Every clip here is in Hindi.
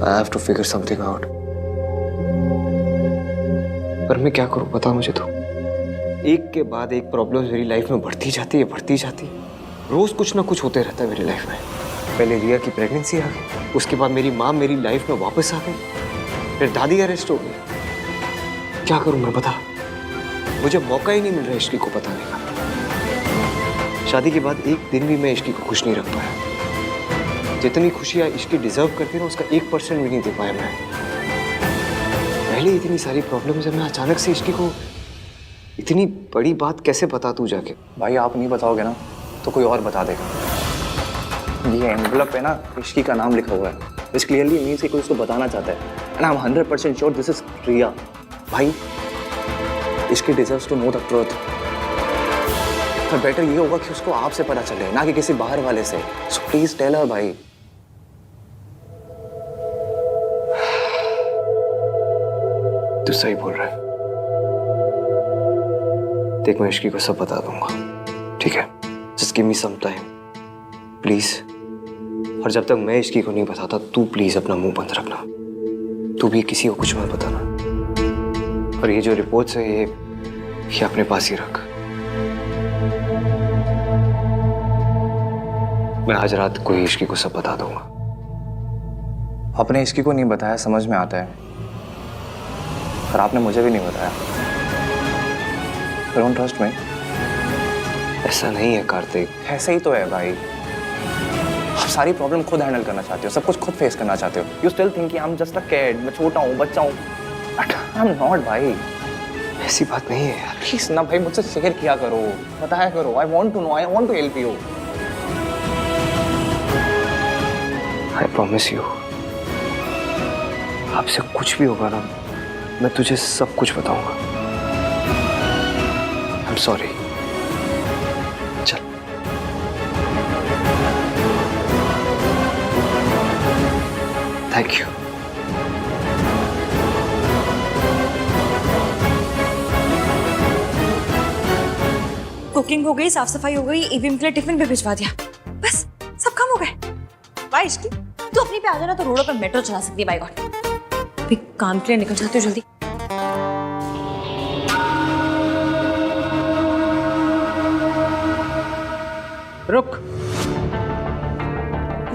I have to figure something out. पर मैं क्या करूं बता मुझे तो। एक के बाद एक प्रॉब्लम मेरी लाइफ में बढ़ती जाती है, बढ़ती जाती है। रोज कुछ ना कुछ होते रहता है मेरी लाइफ में। पहले रिया की प्रेगनेंसी आ गई, उसके बाद मेरी माँ मेरी लाइफ में वापस आ गई, फिर दादी अरेस्ट हो गई। क्या करूं मैं बता, मुझे मौका ही नहीं मिल रहा इश्की को बताने का। शादी के बाद एक दिन भी मैं इश्की को खुश नहीं रख पाया। जितनी खुशियां इश्की डिजर्व करती ना, उसका 1% भी नहीं दे पाया मैं। पहले इतनी सारी प्रॉब्लम्स है, मैं अचानक से इश्की को इतनी बड़ी बात कैसे बता दूं जाके। भाई आप नहीं बताओगे ना तो कोई और बता देगा। ये एनवलप है ना, इश्की का नाम लिखा हुआ है। दिस क्लियरली मींस कि कोई उसको बताना चाहता है। And I am 100% sure this is Riya. भाई Ishqi deserves to know the truth. पर बेटर ये होगा कि उसको आपसे पता चले, ना कि किसी बाहर वाले से। सो प्लीज टेल हर भाई। तू सही बोल रहा है। देख मैं इश्की को सब बता दूंगा, ठीक है? Just give me some time please. और जब तक मैं इश्की को नहीं बताता, तू प्लीज अपना मुंह बंद रखना। तू भी किसी को कुछ मत बताना। और ये जो रिपोर्ट्स है ये अपने पास ही रख। मैं आज रात को ही इश्की को सब बता दूंगा। आपने इश्की को नहीं बताया समझ में आता है, पर आपने मुझे भी नहीं बताया। Don't trust me. ऐसा नहीं है कार्तिक। ऐसे ही तो है भाई। आप सारी प्रॉब्लम खुद हैंडल करना चाहते हो, सब कुछ खुद फेस करना चाहते हो। You still think I am just a kid, मैं छोटा हूँ, बच्चा हूँ। बट आई एम नॉट भाई। ऐसी बात नहीं है यार। प्लीज ना भाई, मुझसे शेयर किया करो, बताया करो। I want to know, I want to help you. I promise you, आपसे कुछ भी होगा ना, मैं तुझे सब कुछ बताऊंगा। I am sorry. चल। Thank you. कुकिंग हो गई, साफ सफाई हो गई, ईवीएम के लिए टिफिन भी भिजवा दिया, बस सब काम हो गए। वाह इश्की, तू अपनी पे आ जाना तो रोडों पर मेट्रो चला सकती है। बाय गॉड, भी काम के लिए निकल जाते हो जल्दी। रुक।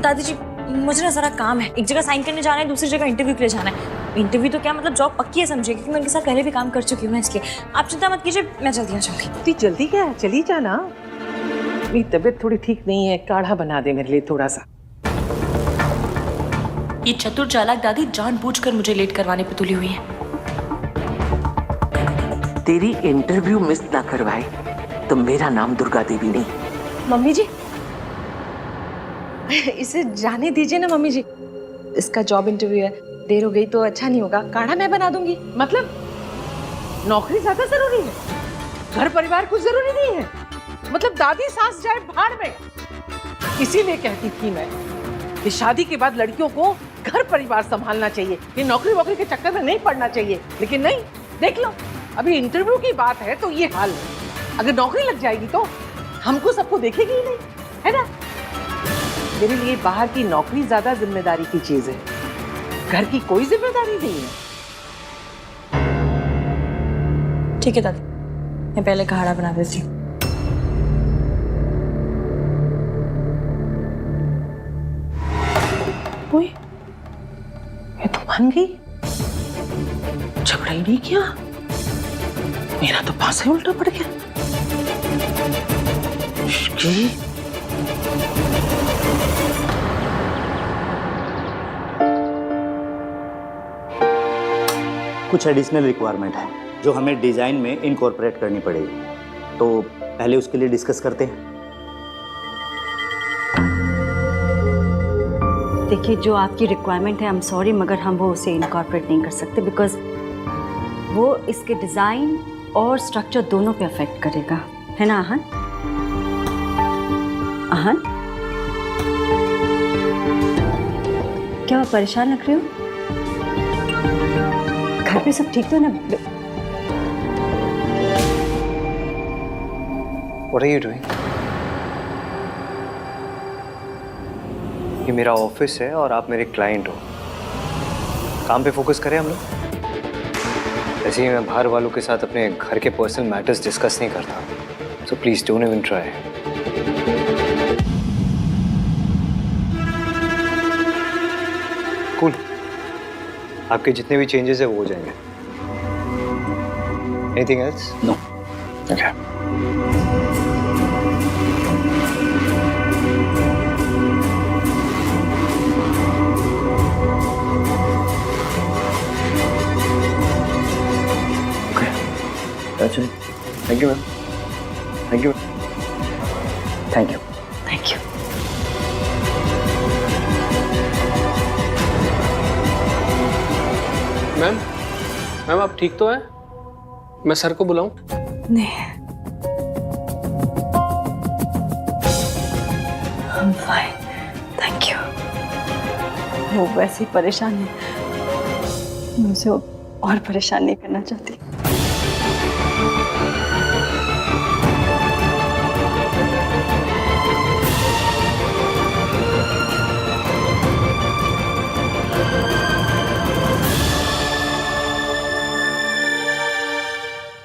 दादी जी मुझे ना जरा काम है, एक जगह साइन करने जाना है, दूसरी जगह इंटरव्यू के लिए जाना है। इंटरव्यू तो क्या मतलब जॉब पक्की है समझिए, क्योंकि मैं उनके साथ पहले भी काम कर चुकी हूँ ना, इसलिए आप चिंता मत कीजिए, मैं जल्दी आ जाऊंगी। इतनी जल्दी क्या है, चली जाना। मेरी तबीयत थोड़ी ठीक नहीं है, काढ़ा बना दे मेरे लिए थोड़ा सा। ये चतुर चालाक दादी जानबूझकर मुझे लेट करवाने पे तुली हुई है। तेरी इंटरव्यू मिस ना करवाए तो मेरा नाम दुर्गा देवी नहीं। मम्मी जी इसे जाने दीजिए ना मम्मी जी, इसका जॉब इंटरव्यू है, देर हो गई तो अच्छा नहीं होगा। काढ़ा मैं बना दूंगी। मतलब नौकरी ज्यादा जरूरी है, घर परिवार कुछ जरूरी नहीं है? मतलब दादी सास जाए भाड़ में। इसीलिए कहती थी मैं कि शादी के बाद लड़कियों को घर परिवार संभालना चाहिए, ये नौकरी वोकरी के चक्कर में नहीं पड़ना चाहिए। लेकिन नहीं, देख लो अभी इंटरव्यू की बात है तो ये हाल है। अगर नौकरी लग जाएगी तो हमको सबको देखेगी ही नहीं, है ना? मेरे लिए बाहर की नौकरी ज्यादा जिम्मेदारी की चीज है, घर की कोई जिम्मेदारी नहीं है। ठीक है दादी, मैं पहले काढ़ा बना देती हूँ। ओए, ये तो मान गई, झगड़ा ही नहीं किया। मेरा तो पासा ही उल्टा पड़ गया। कुछ एडिशनल रिक्वायरमेंट है जो हमें डिजाइन में इनकॉर्पोरेट करनी पड़ेगी, तो पहले उसके लिए डिस्कस करते हैं। देखिए जो आपकी रिक्वायरमेंट है, आई एम सॉरी मगर हम वो उसे इनकॉर्पोरेट नहीं कर सकते, बिकॉज वो इसके डिज़ाइन और स्ट्रक्चर दोनों पे अफेक्ट करेगा, है ना आहन? आहन क्या आप परेशान लग रहे हो? घर पे सब ठीक तो ना? What are you doing? ये मेरा ऑफिस है और आप मेरे क्लाइंट हो। काम पे फोकस करें हम लोग। ऐसे ही मैं बाहर वालों के साथ अपने घर के पर्सनल मैटर्स डिस्कस नहीं करता, so please don't even try. Cool, आपके जितने भी चेंजेस है वो हो जाएंगे। Anything else? No. Okay. Thank you ma'am. Thank you. Thank you. Thank you. Ma'am, ma'am आप ठीक तो हैं? मैं सर को बुलाऊं? नहीं, I'm fine, thank you। वो वैसे ही परेशान है, मैं उसे और परेशान नहीं करना चाहती।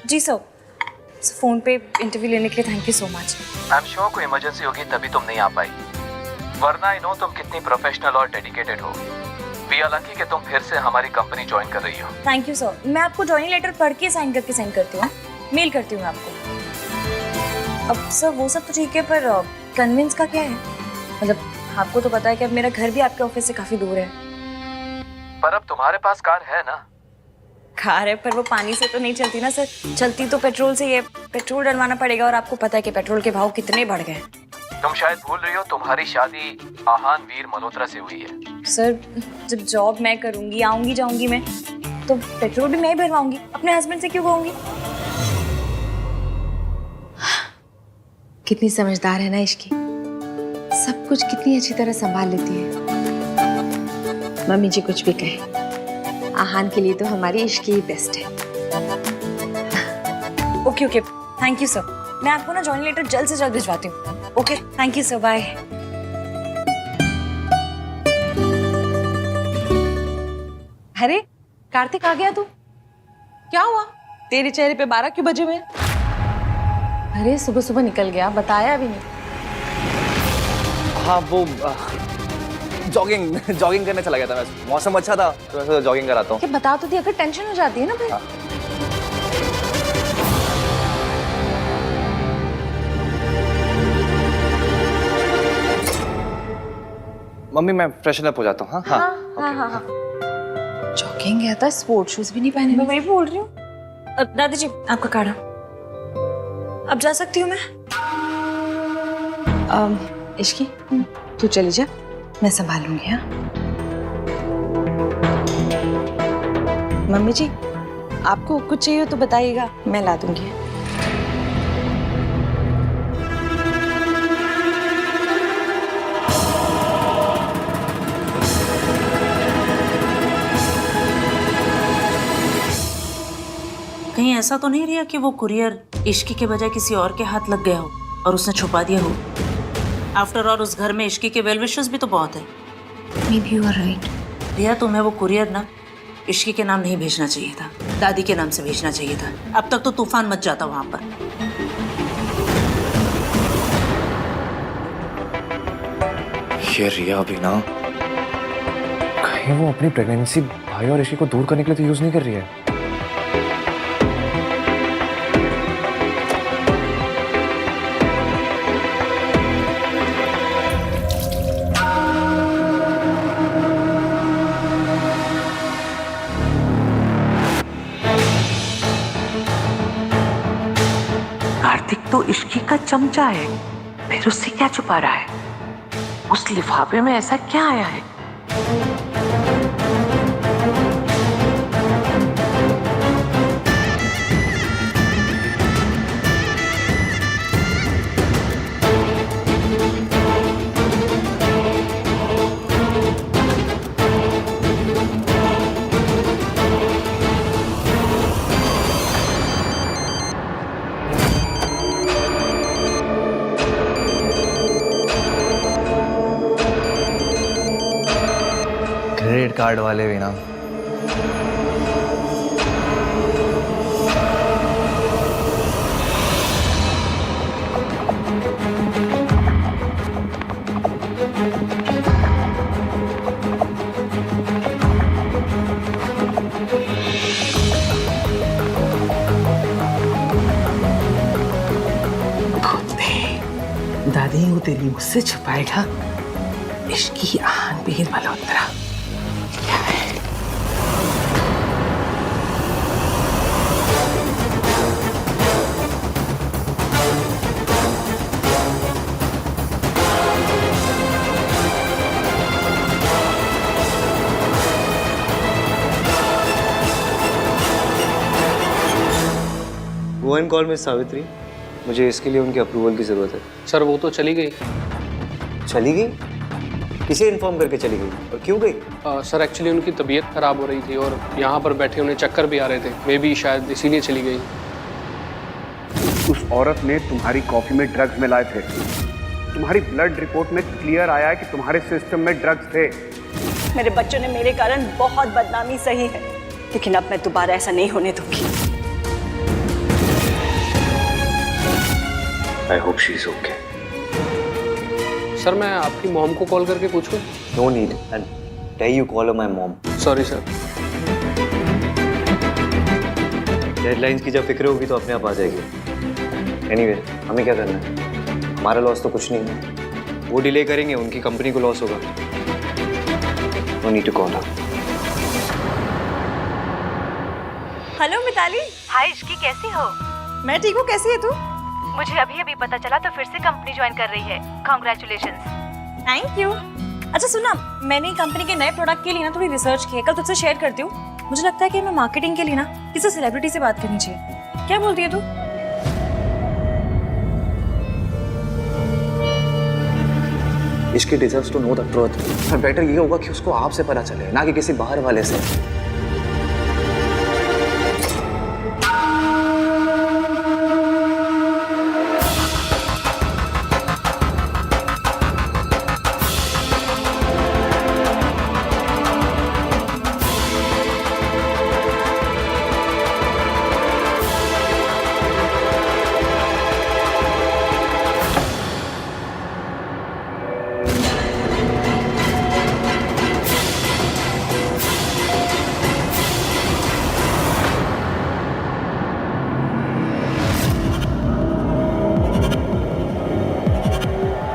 जी सर, फोन पे इंटरव्यू लेने के लिए thank you so much. I am sure कोई इमरजेंसी होगी तभी तुम नहीं आ पाई, वरना आई नो तुम कितनी प्रोफेशनल और डेडिकेटेड हो। वी आर लकी कि तुम फिर से हमारी कंपनी ज्वाइन कर रही हो। Thank you sir. मैं आपको ज्वाइनिंग लेटर पढ़ के साइन करके सेंड करती हूँ, मेल करती हूँ आपको। अब सर वो सब तो ठीक है, पर कन्विंस का क्या है? मतलब आपको तो पता है कि अब मेरा घर भी आपके ऑफिस से काफी दूर है। पर अब तुम्हारे पास कार है ना? कार है, पर वो पानी से तो नहीं चलती ना सर, चलती तो पेट्रोल से। ये पेट्रोल डलवाना पड़ेगा, और आपको पता है कि पेट्रोल के भाव कितने बढ़ गए। तुम शायद भूल रही हो तुम्हारी शादी आहान वीर मल्होत्रा से हुई है। सर जब जॉब मैं करूंगी, आऊंगी जाऊंगी मैं, तो पेट्रोल भी मैं ही भरवाऊंगी, अपने हस्बैंड से क्यों कहूंगी? कितनी समझदार है ना इश्की, सब कुछ कितनी अच्छी तरह संभाल लेती है। मम्मी जी कुछ भी कहे, आहान के लिए तो हमारी इश्की ही बेस्ट है। Okay okay, thank you sir. मैं आपको ना ज्वाइनिंग लेटर जल्द से जल्द भिजवाती हूँ। Okay, thank you sir, bye. अरे कार्तिक आ गया तू? क्या हुआ तेरे चेहरे पे 12 क्यों बजे हुए हैं? अरे सुबह सुबह निकल गया, बताया भी नहीं। हाँ वो जॉगिंग करने चला गया था मैं। मौसम अच्छा था तो मैं सोचा जॉगिंग कराता हूँ। क्या बता तो दी, अगर टेंशन हो जाती है ना भाई। मम्मी मैं फ्रेशन अप हो जाता हूँ। हाँ हाँ। जॉगिंग गया था, स्पोर्ट शूज भी नहीं पहने। मैं वही बोल रही हूँ। दादी जी आपका काढ़ा। अब जा सकती हूँ मैं? इश्की तू चली जा, मैं संभालूंगी। हाँ मम्मी जी, आपको कुछ चाहिए हो तो बताइएगा, मैं ला दूंगी। कहीं ऐसा तो नहीं रिया कि वो कुरियर इश्की के बजाय किसी और के हाथ लग गया हो और उसने छुपा दिया हो? आफ्टर ऑल उस घर में इश्की के वेल विशेस भी तो बहुत है। Maybe you are right. रिया तुम्हें वो कुरियर ना इश्की के नाम नहीं भेजना चाहिए था, दादी के नाम से भेजना चाहिए था। अब तक तो तूफान मच जाता वहां पर। ये रिया भी ना, कहीं वो अपनी प्रेगनेंसी भाई और इश्की को दूर करने के लिए तो यूज नहीं कर रही है। कार्तिक तो इश्की का चमचा है, फिर उससे क्या छुपा रहा है? उस लिफाफे में ऐसा क्या आया है? क्रेडिट कार्ड वाले भी ना दादी वो तेरी मुझसे छुपाएगा इश्क की आन बेर मल्होत्रा। क्या है? Go and call miss Savitri, मुझे इसके लिए उनके अप्रूवल की जरूरत है। सर वो तो चली गई। चली गई? किसे इन्फॉर्म करके चली गई और क्यों गई? सर एक्चुअली उनकी तबीयत खराब हो रही थी और यहाँ पर बैठे उन्हें चक्कर भी आ रहे थे, मे बी शायद इसीलिए चली गई। उस औरत ने तुम्हारी कॉफी में ड्रग्स मिलाए थे। तुम्हारी ब्लड रिपोर्ट में क्लियर आया है कि तुम्हारे सिस्टम में ड्रग्स थे। मेरे बच्चों ने मेरे कारण बहुत बदनामी सही है, लेकिन अब मैं दोबारा ऐसा नहीं होने दूंगी। I hope she is okay. Sir मैं आपकी मॉम को कॉल करके पूछूं? No need, and tell you call my mom. Sorry sir. Deadlines की जब फिक्र होगी तो अपने आप आ जाएगी। एनीवे, हमें क्या करना है? हमारा लॉस तो कुछ नहीं है। वो डिले करेंगे, उनकी कंपनी को लॉस होगा। No need to call her. Hello Mitali. Hi Ishqi, कैसी हो? मैं ठीक हूँ, कैसी है तू? मुझे अभी अभी पता चला तो फिर से कंपनी ज्वाइन कर रही है। कांग्रेचुलेशंस। Thank you. अच्छा सुना, मैंने कंपनी के नए प्रोडक्ट के लिए ना थोड़ी रिसर्च की है, कल तुझसे शेयर करती हूँ। मुझे लगता है कि हमें मार्केटिंग के लिए ना किसी सेलिब्रिटी से बात करनी चाहिए। क्या बोलती है तू? Ishki deserves to know the truth. पर बेटर ये होगा कि उसको आपसे पता चले, ना कि किसी बाहर वाले से।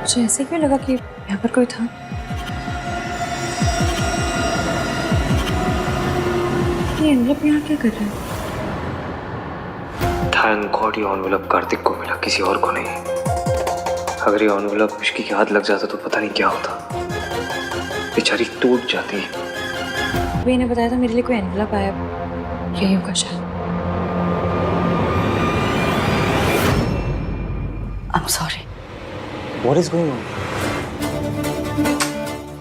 मुझे ऐसे क्यों लगा कि यहाँ पर कोई था? ये एनवलप यहाँ क्या कर रहा है? थैंक गॉड ये एनवलप कार्तिक को मिला, किसी और को नहीं। अगर ये एनवलप इश्की के हाथ लग जाता तो पता नहीं क्या होता। बेचारी टूट जाती। अभी ने बताया था मेरे लिए कोई एनवलप आया, यही होगा शायद। आई am sorry. What is going on?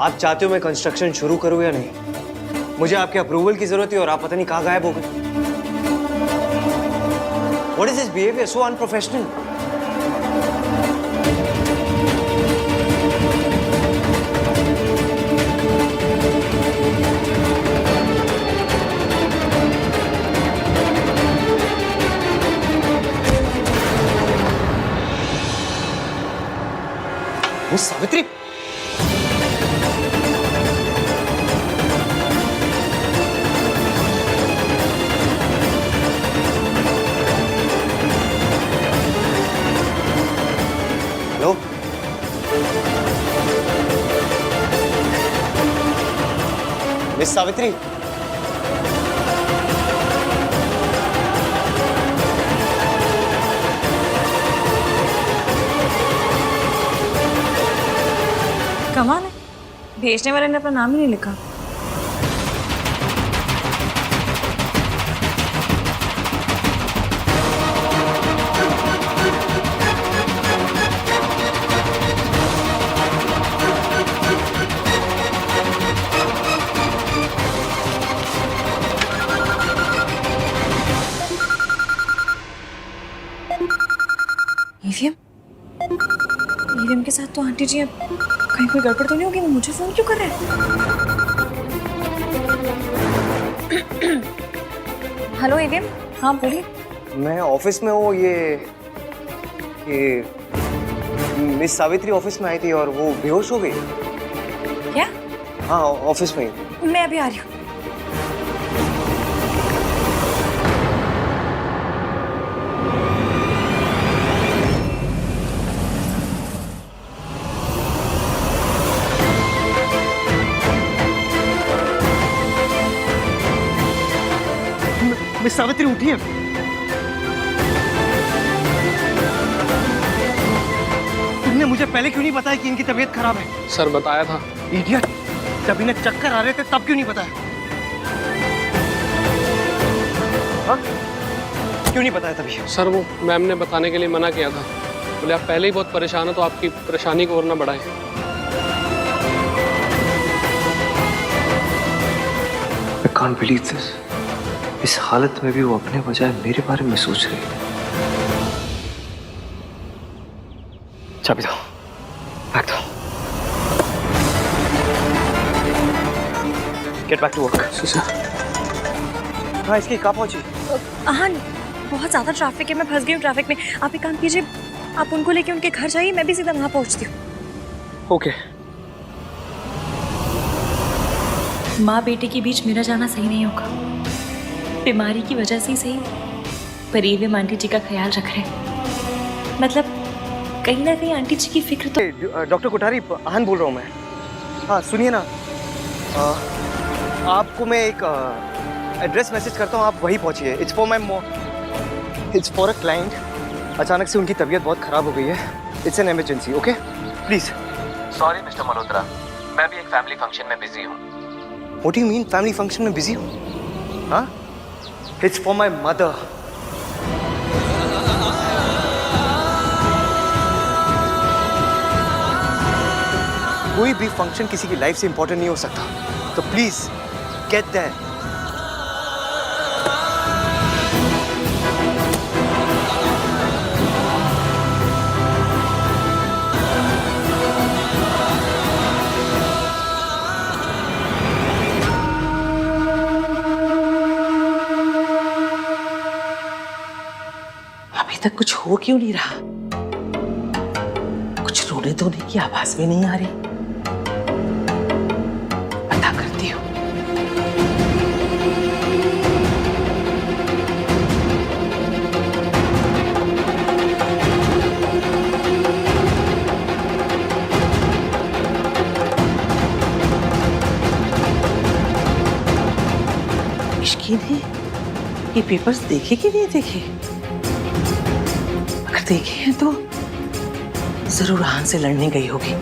आप चाहते हो मैं कंस्ट्रक्शन शुरू करूं या नहीं? मुझे आपके अप्रूवल की जरूरत थी और आप पता नहीं कहाँ गायब हो गए। What is this behavior? So unprofessional. Miss Savitri, hello, miss Savitri, कमाल है, भेजने वाले ने अपना नाम ही नहीं लिखा। ईवीएम? ईवीएम के साथ तो आंटी जी अब कहीं कोई गड़बड़ तो नहीं होगी? वो मुझे फोन क्यों कर रहे हैं? हेलो एवीएम, हाँ बोलिए। मैं ऑफिस में हूँ। ये मिस सावित्री ऑफिस में आई थी और वो बेहोश हो गई। क्या? हाँ, ऑफिस में ही। मैं अभी आ रही हूँ। मिस सावित्री उठिए। तुमने मुझे पहले क्यों नहीं बताया कि इनकी तबीयत खराब है? सर बताया था। इडियट, जब इन्हें चक्कर आ रहे थे तब क्यों नहीं बताया? हाँ? क्यों नहीं बताया तभी? सर वो मैम ने बताने के लिए मना किया था। बोले आप पहले ही बहुत परेशान हो तो आपकी परेशानी को और ना बढ़ाएं। I can't believe this. इस हालत में भी वो अपने बजाय मेरे बारे में सोच रही है। चाबी दो, बैग दो। Get back to work. Sir हाँ, इसकी कहाँ पहुँची? हाँ, बहुत ज़्यादा ट्रैफिक है, मैं फंस गई हूँ ट्रैफिक में। आप एक काम कीजिए, आप उनको लेके उनके घर जाइए, मैं भी सीधा वहाँ पहुँचती हूँ। ओके। माँ बेटे के बीच मेरा जाना सही नहीं होगा। बीमारी की वजह से ही सही, पर एवीएम आंटी जी का ख्याल रख रहे हैं। मतलब कहीं ना कहीं आंटी जी की फिक्र तो। डॉक्टर कोठारी, आहन बोल रहा हूँ मैं। हाँ सुनिए ना, आपको मैं एक एड्रेस मैसेज करता हूँ, आप वहीं पहुँचिए। It's for a client. अचानक से उनकी तबीयत बहुत ख़राब हो गई है। It's an emergency, okay please. Sorry mister Malhotra, मैं भी एक फैमिली फंक्शन में बिजी हूँ। What do you mean family function में बिजी हूँ? हाँ, इट्स फॉर माई मदर। कोई भी फंक्शन किसी की लाइफ से इंपॉर्टेंट नहीं हो सकता, तो प्लीज गेट दैट। अभी तक कुछ हो क्यों नहीं रहा? कुछ रोने धोने की आवाज भी नहीं आ रही। पता करती हूँ। इश्की ने ये पेपर्स देखे कि नहीं देखे? अगर देखे हैं तो जरूर आहन से लड़ने गई होगी,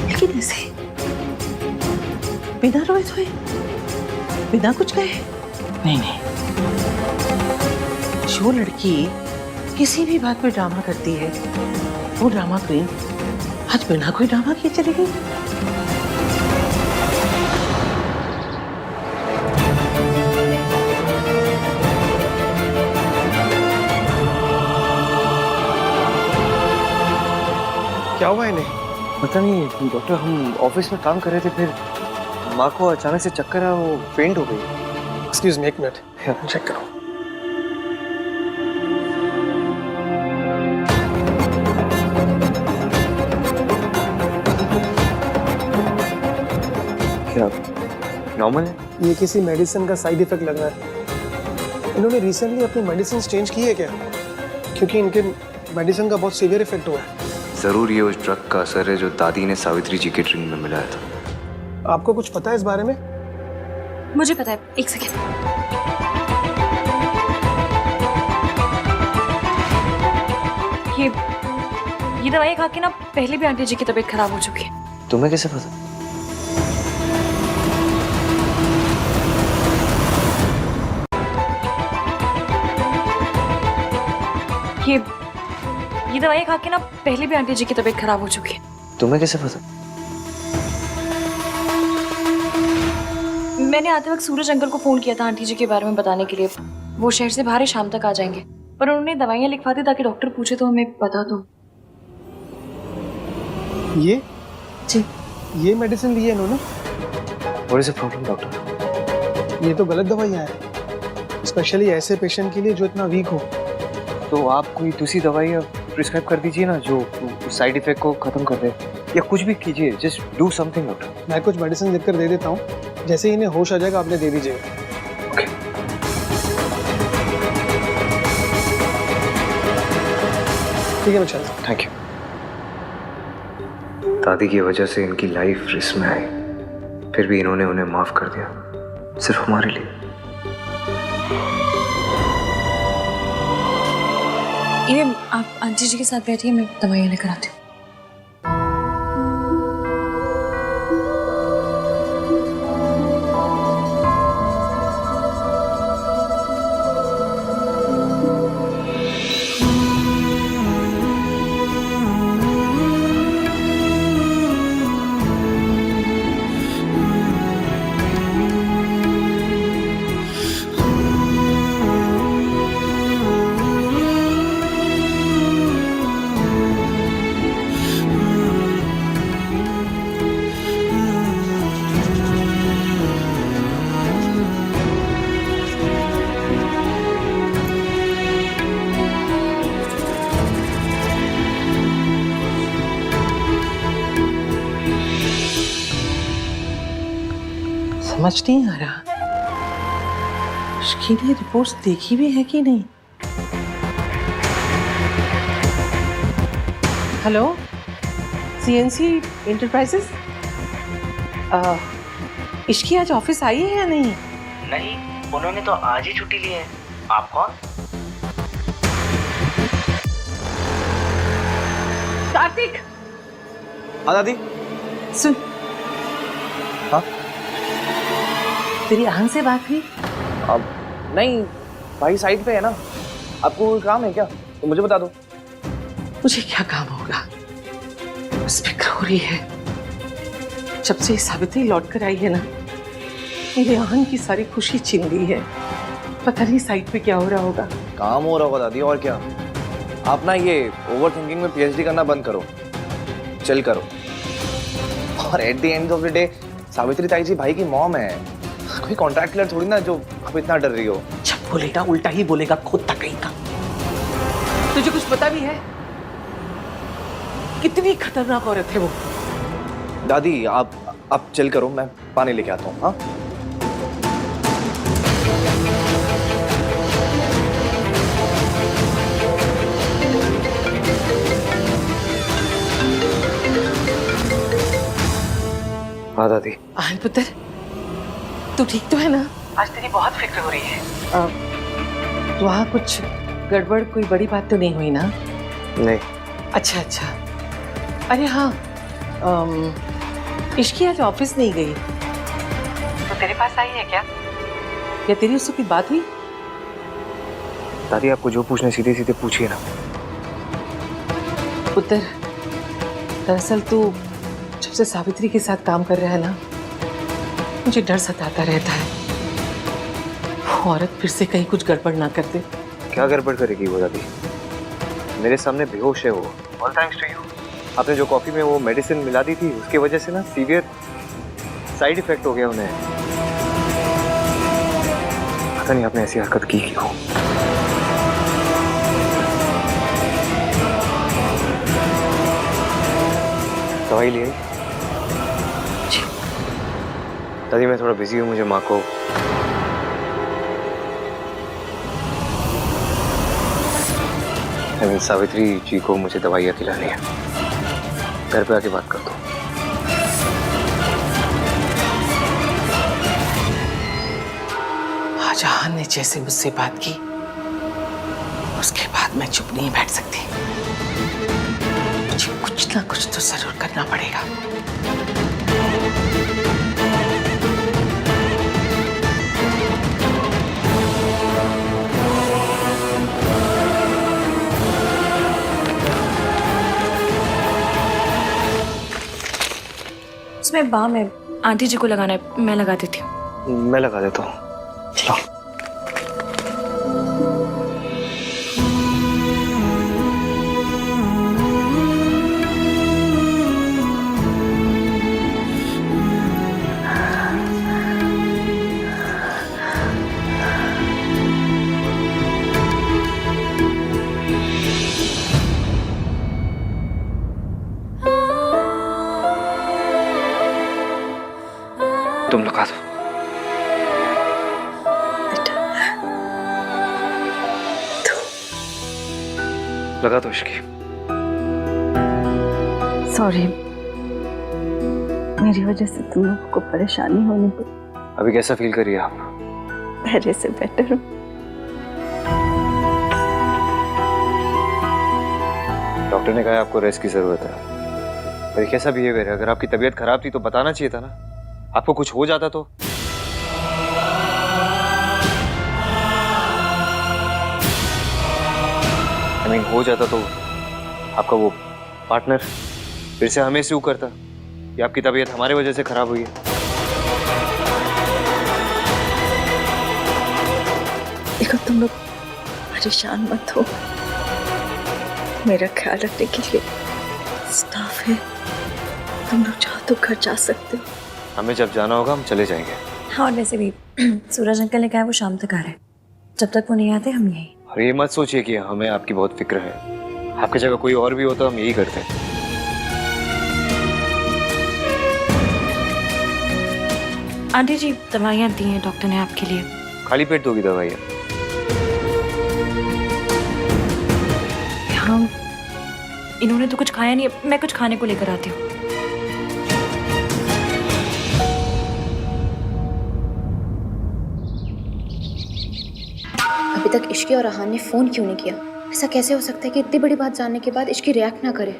लेकिन ऐसे बिना रोए धोए, बिना कुछ कहे? नहीं नहीं, जो लड़की किसी भी बात पे ड्रामा करती है, वो ड्रामा क्वीन आज बिना कोई ड्रामा किए चली गई। क्या हुआ इन्हें? पता नहीं डॉक्टर, हम ऑफिस में काम कर रहे थे, फिर माँ को अचानक से चक्कर आया, वो फेंट हो गई। एक्सक्यूज मी, एक मिनट चेक करो। क्या नॉर्मल है? ये किसी मेडिसिन का साइड इफेक्ट लग रहा है। इन्होंने रिसेंटली अपनी मेडिसिन चेंज की है क्या? क्योंकि इनके मेडिसिन का बहुत सीवियर इफेक्ट हुआ है। जरूर ये उस ड्रग का असर है जो दादी ने सावित्री जी के ड्रिंक में मिलाया था। आपको कुछ पता है इस बारे में? मुझे पता है, एक सेकेंड। ये दवाई खा के ना पहले भी आंटी जी की तबीयत खराब हो चुकी है। तुम्हें कैसे पता? ये दवाई खा के ना पहले भी आंटी जी की तबीयत खराब हो चुकी है। तुम्हें कैसे पता? मैंने आते वक्त सूरज अंकल को फोन किया था आंटी जी के बारे में बताने के लिए। वो शहर से बाहर है, शाम तक आ जाएंगे, पर उन्होंने दवाइयाँ लिखवा दी ताकि डॉक्टर पूछे तो हमें बता दो। ये जी, ये मेडिसिन ली है इन्होंने? What is the problem doctor? ये तो गलत दवाइयाँ हैं, स्पेशली ऐसे पेशेंट के लिए जो इतना वीक हो। तो आप कोई दूसरी दवाई प्रिस्क्राइब कर दीजिए ना जो साइड इफेक्ट को खत्म कर दे, या कुछ भी कीजिए, जस्ट डू समथिंग डॉक्टर। मैं कुछ मेडिसिन लिख कर दे देता हूँ, जैसे ही इन्हें होश आ जाएगा आपने दे दीजिएगा। ठीक है मैं चलता हूँ। Thank you. दादी की वजह से इनकी लाइफ रिस्क में आई, फिर भी इन्होंने उन्हें माफ कर दिया, सिर्फ हमारे लिए। ये आप आंटी जी के साथ बैठिए, मैं दवाइयाँ लेकर आती हूँ। समझ नहीं आ रहा उसकी ने रिपोर्ट्स देखी भी है कि नहीं। हेलो, सीएनसी इंटरप्राइजेस, इश्की आज ऑफिस आई है या नहीं? नहीं, उन्होंने तो आज ही छुट्टी ली है। आप कौन? कार्तिक। हाँ दादी। सुन, हाँ तेरी आहन से बात हुई? अब नहीं, भाई साइड पे है ना। आपको कोई काम है क्या तो मुझे बता दो। मुझे क्या काम होगा, बस फिक्र हो रही है। जब से सावित्री लौट कर आई है ना, मेरे आहन की सारी खुशी छीन ली है। पता नहीं साइड पे क्या हो रहा होगा। काम हो रहा होगा दादी, और क्या। आप ना ये ओवर थिंकिंग में पीएचडी करना बंद करो, चल करो। और at the end of the day Savitri ताई जी भाई की मॉम है, कोई कॉन्ट्रैक्ट किलर थोड़ी ना जो आप इतना डर रही हो। जब बोलेगा उल्टा ही बोलेगा, खुद तक कहीं का। तुझे कुछ पता भी है कितनी खतरनाक औरत है वो? दादी आप चल करो, मैं पानी लेके आता हूँ। हाँ हाँ दादी। आहन पुत्र, तू ठीक तो है ना? आज तेरी बहुत फिक्र हो रही है। वहाँ कुछ गड़बड़, कोई बड़ी बात तो नहीं हुई ना? नहीं। अच्छा अच्छा। अरे हाँ, इश्की आज ऑफिस नहीं गई तो तेरे पास आई है क्या? या तेरी उससे कोई बात हुई? दादी आपको जो पूछना सीधे सीधे पूछिए ना। पुत्र, दरअसल तू जब से सावित्री के साथ काम कर रहा है ना, मुझे डर सताता रहता है वो औरत फिर से कहीं कुछ गड़बड़ ना कर दे। क्या गड़बड़ करेगी वो दादी? मेरे सामने बेहोश है वो। All thanks to you. आपने जो कॉफी में वो मेडिसिन मिला दी थी, उसकी वजह से ना सीवियर साइड इफेक्ट हो गया उन्हें। पता नहीं आपने ऐसी हरकत की क्यों। दवाई ले आई? दादी मैं थोड़ा बिजी हूँ, मुझे माँ को सावित्री जी को मुझे दवाइयाँ खिलानी है। घर पे आके बात कर दो। आज आहन ने जैसे मुझसे बात की, उसके बाद मैं चुप नहीं बैठ सकती। मुझे कुछ ना कुछ तो जरूर करना पड़ेगा। उसमें बाम है, आंटी जी को लगाना है, मैं लगा देती हूँ। मैं लगा देता हूँ। तुम लगा दो। लगा दो इश्की। सॉरी, मेरी वजह से तुम लोगों को परेशानी होने पड़ी। अभी कैसा फील करिए आप? पहले से बेटर हूँ। डॉक्टर ने कहा है आपको रेस्ट की जरूरत है। पर ये कैसा बिहेवियर है? अगर आपकी तबीयत खराब थी तो बताना चाहिए था ना। आपको कुछ हो जाता तो? I mean, हो जाता तो आपका वो पार्टनर फिर से हमें स्यू करता कि आपकी तबीयत हमारे वजह से खराब हुई है। देखो तुम लोग परेशान मत हो, मेरा ख्याल रखने के लिए स्टाफ है। तुम लोग चाहो तो घर जा सकते हो। हमें जब जाना होगा हम चले जाएंगे। हाँ, और वैसे भी सूरज अंकल ने कहा है वो शाम तक आ रहे हैं। जब तक वो नहीं आते हम यहीं। और ये मत सोचिए कि हमें आपकी बहुत फिक्र है। आपकी जगह कोई और भी होता हम यही करते। आंटी जी, दवाइयाँ दी हैं डॉक्टर ने आपके लिए। खाली पेट दोगी दवाइयाँ? हाँ, इन्होंने तो कुछ खाया नहीं, मैं कुछ खाने को लेकर आती हूँ। अभी तक इश्की और रहान ने फोन क्यों नहीं किया? ऐसा कैसे हो सकता है कि इतनी बड़ी बात जानने के बाद इश्की रिएक्ट ना करे?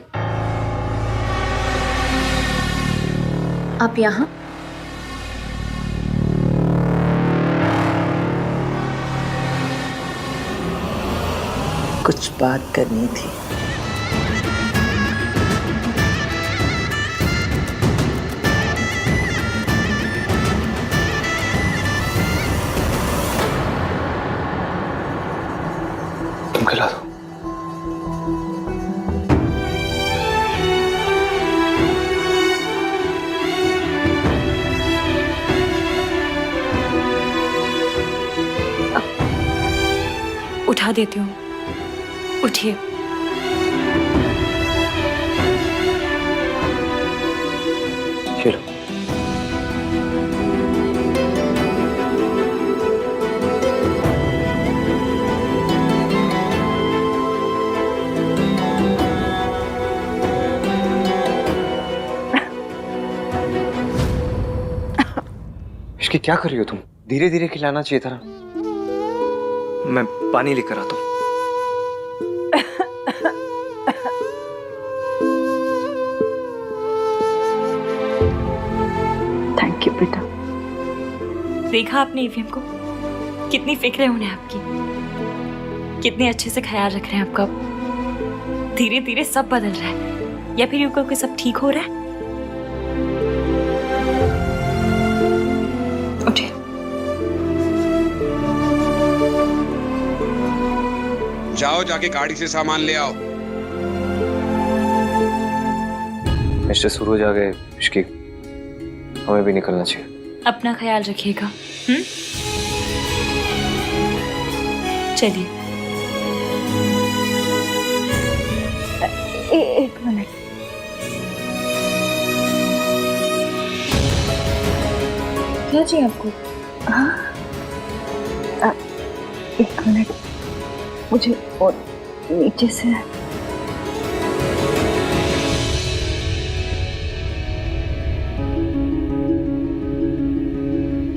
आप यहाँ? कुछ बात करनी थी। तुम खिला दो। उठा देती हूँ, उठिए। चलो। इसकी क्या कर रही हो तुम? धीरे धीरे खिलाना चाहिए था ना। मैं पानी लेकर आता हूँ। थैंक यू बेटा। देखा आपने ईवीएम को? कितनी फिक्र है उन्हें आपकी, कितने अच्छे से ख्याल रख रहे हैं आपका। धीरे धीरे सब बदल रहा है, या फिर यूं कहो कि सब ठीक हो रहा है। उठिए। जाओ, जाके गाड़ी से सामान ले आओ। मिस्टर सूरज आ गए। इश्की, हमें भी निकलना चाहिए। अपना ख्याल रखिएगा। चलिए। एक मिनट। क्या चाहिए आपको? हाँ, एक मिनट, मुझे और नीचे से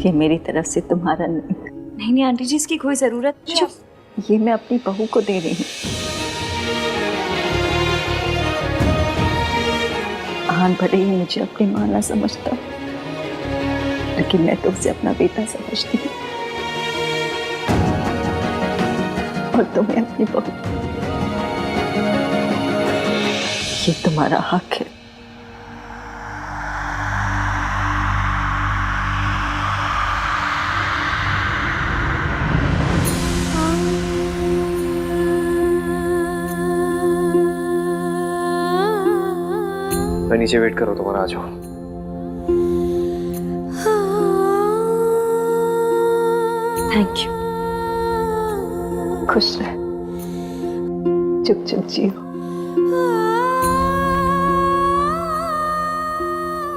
ये मेरी तरफ से तुम्हारा नहीं। नहीं आंटी जी, इसकी कोई जरूरत नहीं। ये मैं अपनी बहू को दे रही हूँ। आन भले ही मुझे अपनी माँ ना समझता, लेकिन मैं तो उसे अपना बेटा समझती हूँ और तुम्हें अपनी बहू। ये तुम्हारा हक है। मैं नीचे वेट करो, तुम्हारा आ जाओ। Thank you. खुश रह, चुप चुप जियो।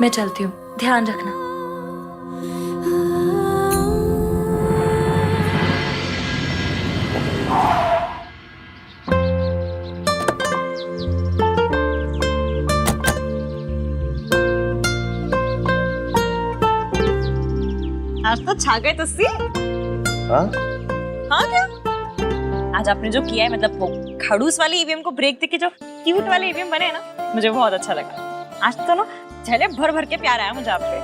मैं चलती हूँ, ध्यान रखना। आज तो छा गए तुस्सी। हाँ क्या आज आपने जो किया है, मतलब वो खड़ूस वाली ईवीएम को ब्रेक देके जो क्यूट वाले ईवीएम बने हैं ना, मुझे बहुत अच्छा लगा। आज तो ना झले भर भर के प्यार आया मुझे आप पे।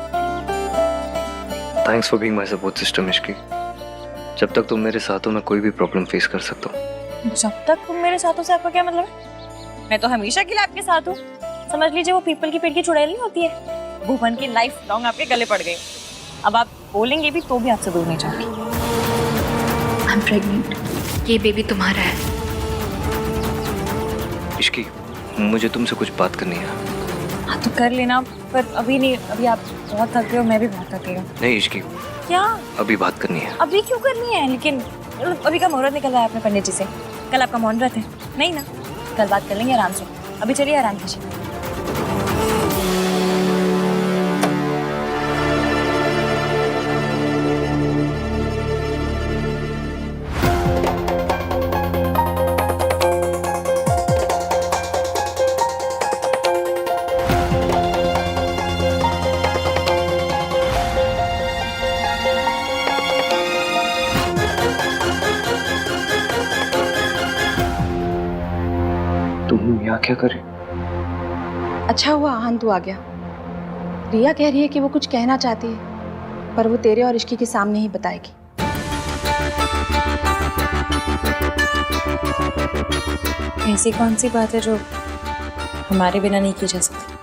Thanks for being my support system Ishki. जब तक तुम मेरे साथ हो मैं कोई भी प्रॉब्लम फेस कर सकता हूँ। जब तक तुम मेरे साथ हो से आपका क्या मतलब है? मैं तो हमेशा के लिए आपके साथ हूँ। समझ लीजिए वो पीपल की पेड़ की चुड़ैल नहीं होती है, भुवन की लाइफ लॉन्ग आपके गले पड़ गई। अब आप बोलेंगे भी तो भी आपसे दूर नहीं जाऊंगी। आई एम प्रेग्नेंट, ये बेबी तुम्हारा है। इश्की मुझे तुमसे कुछ बात करनी है। हाँ तो कर लेना, पर अभी नहीं। अभी आप बहुत थक गए हो, मैं भी बहुत थक गई हूँ। नहीं इश्की, क्या अभी बात करनी है। अभी क्यों करनी है? लेकिन अभी का मुहूर्त निकल रहा है अपने पंडित जी से। कल आपका मौन व्रत है नहीं ना? कल बात कर लेंगे आराम से। अभी चलिए आराम कीजिए। तुम यहाँ क्या कर रही? अच्छा हुआ आहन तू आ गया। रिया कह रही है कि वो कुछ कहना चाहती है, पर वो तेरे और इश्की के सामने ही बताएगी। ऐसी कौन सी बात है जो हमारे बिना नहीं की जा सकती?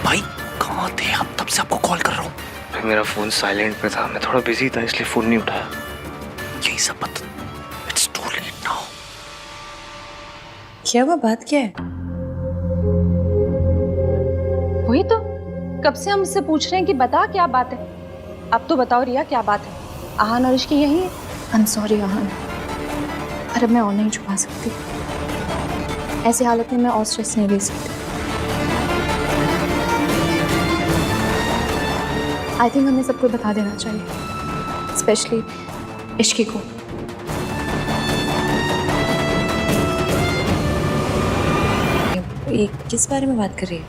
भाई कहाँ थे आप? तब से आपको कॉल कर रहा हूँ। मेरा फोन साइलेंट पे था, मैं थोड़ा बिजी था इसलिए फोन नहीं उठाया। यही सब बात। It's too late now. क्या वो बात क्या है? वही तो कब से हम उससे पूछ रहे हैं कि बता क्या बात है। अब तो बताओ रिया क्या बात है। आहन और इश्की यही है। आई एम सॉरी आहन, पर अब मैं और नहीं छुपा सकती। ऐसी हालत में मैं और स्ट्रेस नहीं ले सकती। आई थिंक हमें सबको बता देना चाहिए, स्पेशली इश्की को। ये किस बारे में बात कर रही है?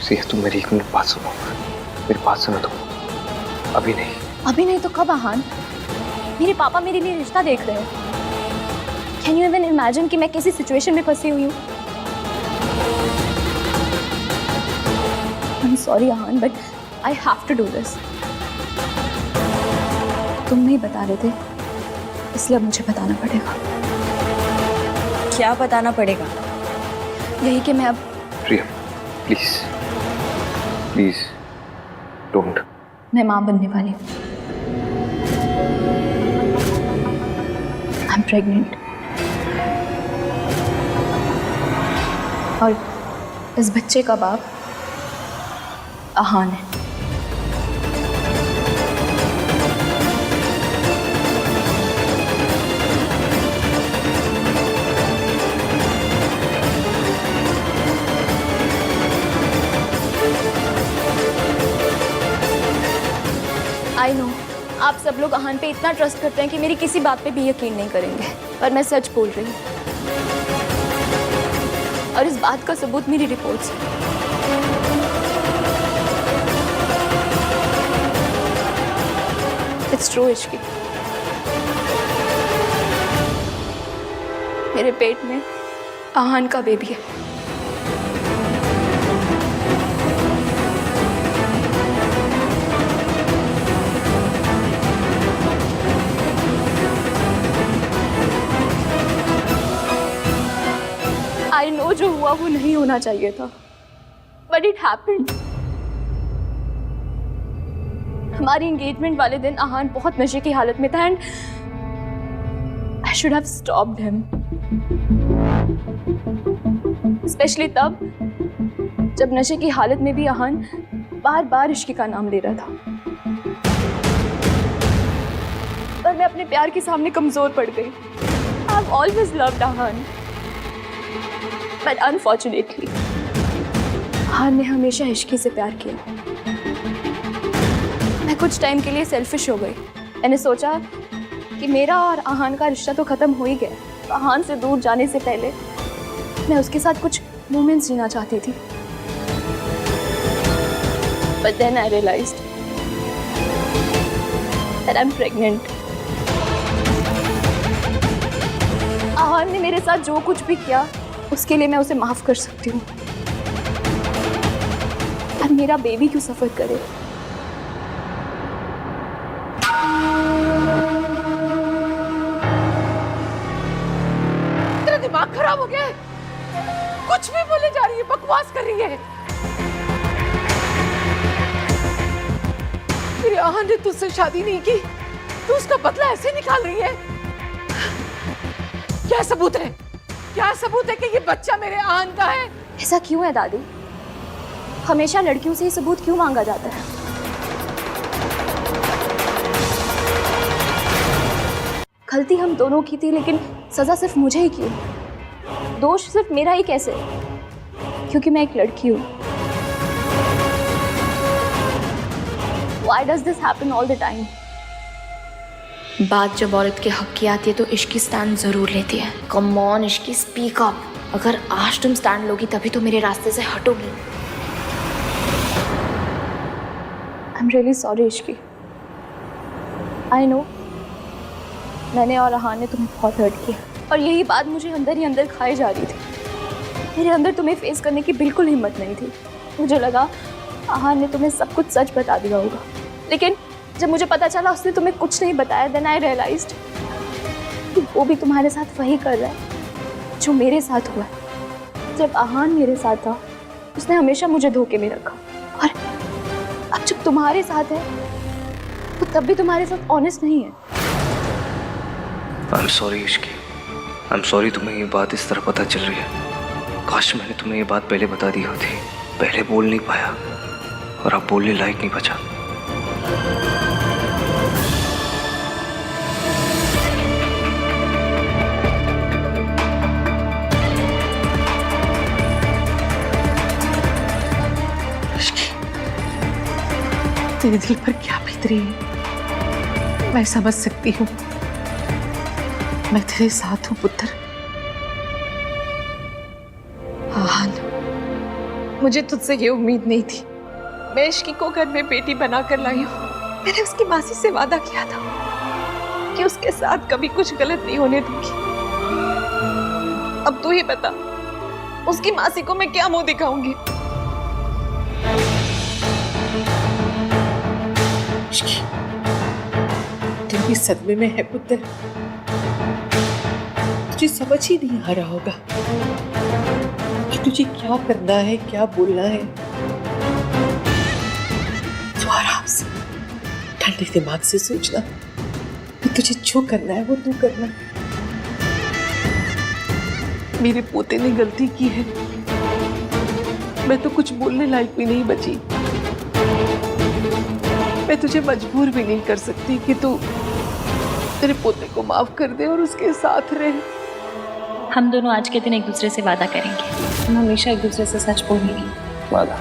सिया तुम मेरी एक मिनट बात सुनो। मेरी बात सुनो तुम। अभी नहीं। अभी नहीं तो कब आहन? मेरे पापा मेरे लिए रिश्ता देख रहे हैं। कैन यू इवन इमेजिन कि मैं कैसी सिचुएशन में फंसी हुई हूँ? I am sorry Ahan, but I have to do this. तुम नहीं बता रहे थे, इसलिए अब मुझे बताना पड़ेगा। क्या बताना पड़ेगा? यही कि मैं अब। प्रिया प्लीज प्लीज डोंट। मैं माँ बनने वाली हूँ। I am pregnant. और इस बच्चे का बाप आहान है। आई नो आप सब लोग आहान पे इतना ट्रस्ट करते हैं कि मेरी किसी बात पे भी यकीन नहीं करेंगे, पर मैं सच बोल रही हूँ। और इस बात का सबूत मेरी रिपोर्ट्स है। It's true Ishki. मेरे पेट में आहान का बेबी है। आई नो जो हुआ वो नहीं होना चाहिए था, बट इट हैपेंड। हमारी एंगेजमेंट वाले दिन आहान बहुत नशे की हालत में था and I should have stopped him, specially तब जब नशे की हालत में भी आहान बार बार इश्की का नाम ले रहा था। पर मैं अपने प्यार के सामने कमजोर पड़ गई। I have always loved Aahan, but unfortunately Aahan ने हमेशा इश्की से प्यार किया। मैं कुछ टाइम के लिए सेल्फिश हो गई। मैंने सोचा कि मेरा और आहान का रिश्ता तो खत्म हो ही गया, तो आहान से दूर जाने से पहले मैं उसके साथ कुछ मोमेंट्स जीना चाहती थी। But then I realized that I'm pregnant. आहान ने मेरे साथ जो कुछ भी किया उसके लिए मैं उसे माफ कर सकती हूँ, और मेरा बेबी क्यों सफर करे? तेरा दिमाग खराब हो गया है? कुछ भी बोले जा रही है, बकवास कर रही है। तेरे आहान ने तुझसे शादी नहीं की, तू उसका बदला ऐसे निकाल रही है? क्या सबूत है? क्या सबूत है कि ये बच्चा मेरे आहान का है? ऐसा क्यों है दादी? हमेशा लड़कियों से ये सबूत क्यों मांगा जाता है? गलती हम दोनों की थी, लेकिन सजा सिर्फ मुझे ही क्यों? दोष सिर्फ मेरा ही कैसे? क्योंकि मैं एक लड़की हूँ। Why does this happen all the time? बात जब औरत के हक की आती है तो इश्की स्टैंड जरूर लेती है। Come on Ishki, speak up. अगर आज तुम स्टैंड लोगी तभी तो मेरे रास्ते से हटोगी। I'm really sorry Ishki. I know मैंने और आहान ने तुम्हें बहुत हर्ट किया, और यही बात मुझे अंदर ही अंदर खाई जा रही थी। मेरे अंदर तुम्हें फेस करने की बिल्कुल हिम्मत नहीं थी। मुझे लगा आहान ने तुम्हें सब कुछ सच बता दिया होगा, लेकिन जब मुझे पता चला उसने तुम्हें कुछ नहीं बताया, then I realized कि वो भी तुम्हारे साथ वही कर रहा है जो मेरे साथ हुआ। जब आहान मेरे साथ था उसने हमेशा मुझे धोखे में रखा, और अब जब तुम्हारे साथ है तो तब भी तुम्हारे साथ ऑनेस्ट नहीं है। I'm sorry Ishki, I'm sorry तुम्हें ये बात इस तरह पता चल रही है। काश मैंने तुम्हें ये बात पहले बता दी होती। पहले बोल नहीं पाया और अब बोलने लायक नहीं बचा। तेरे दिल पर क्या बीत रही है मैं समझ सकती हूँ। मैं तेरे साथ हूँ पुत्र। आहान, मुझे तुझसे ये उम्मीद नहीं थी। मैं इश्की को घर में बेटी बनाकर लाई हूँ। मैंने उसकी मासी से वादा किया था कि उसके साथ कभी कुछ गलत नहीं होने दूंगी। अब तू ही बता, उसकी मासी को मैं क्या मुंह दिखाऊंगी? तू भी सदमे में है पुत्र। तुझे समझ ही नहीं आ रहा होगा कि तुझे क्या करना है, क्या बोलना है। तू आराम से ठंडे दिमाग से सोचना कि तुझे जो करना है वो तू करना। मेरे पोते ने गलती की है, मैं तो कुछ बोलने लायक भी नहीं बची। मैं तुझे मजबूर भी नहीं कर सकती कि तू तेरे पोते को माफ कर दे और उसके साथ रहे। हम दोनों आज के दिन एक दूसरे से वादा करेंगे, हम हमेशा एक दूसरे से सच बोलेंगे। वादा।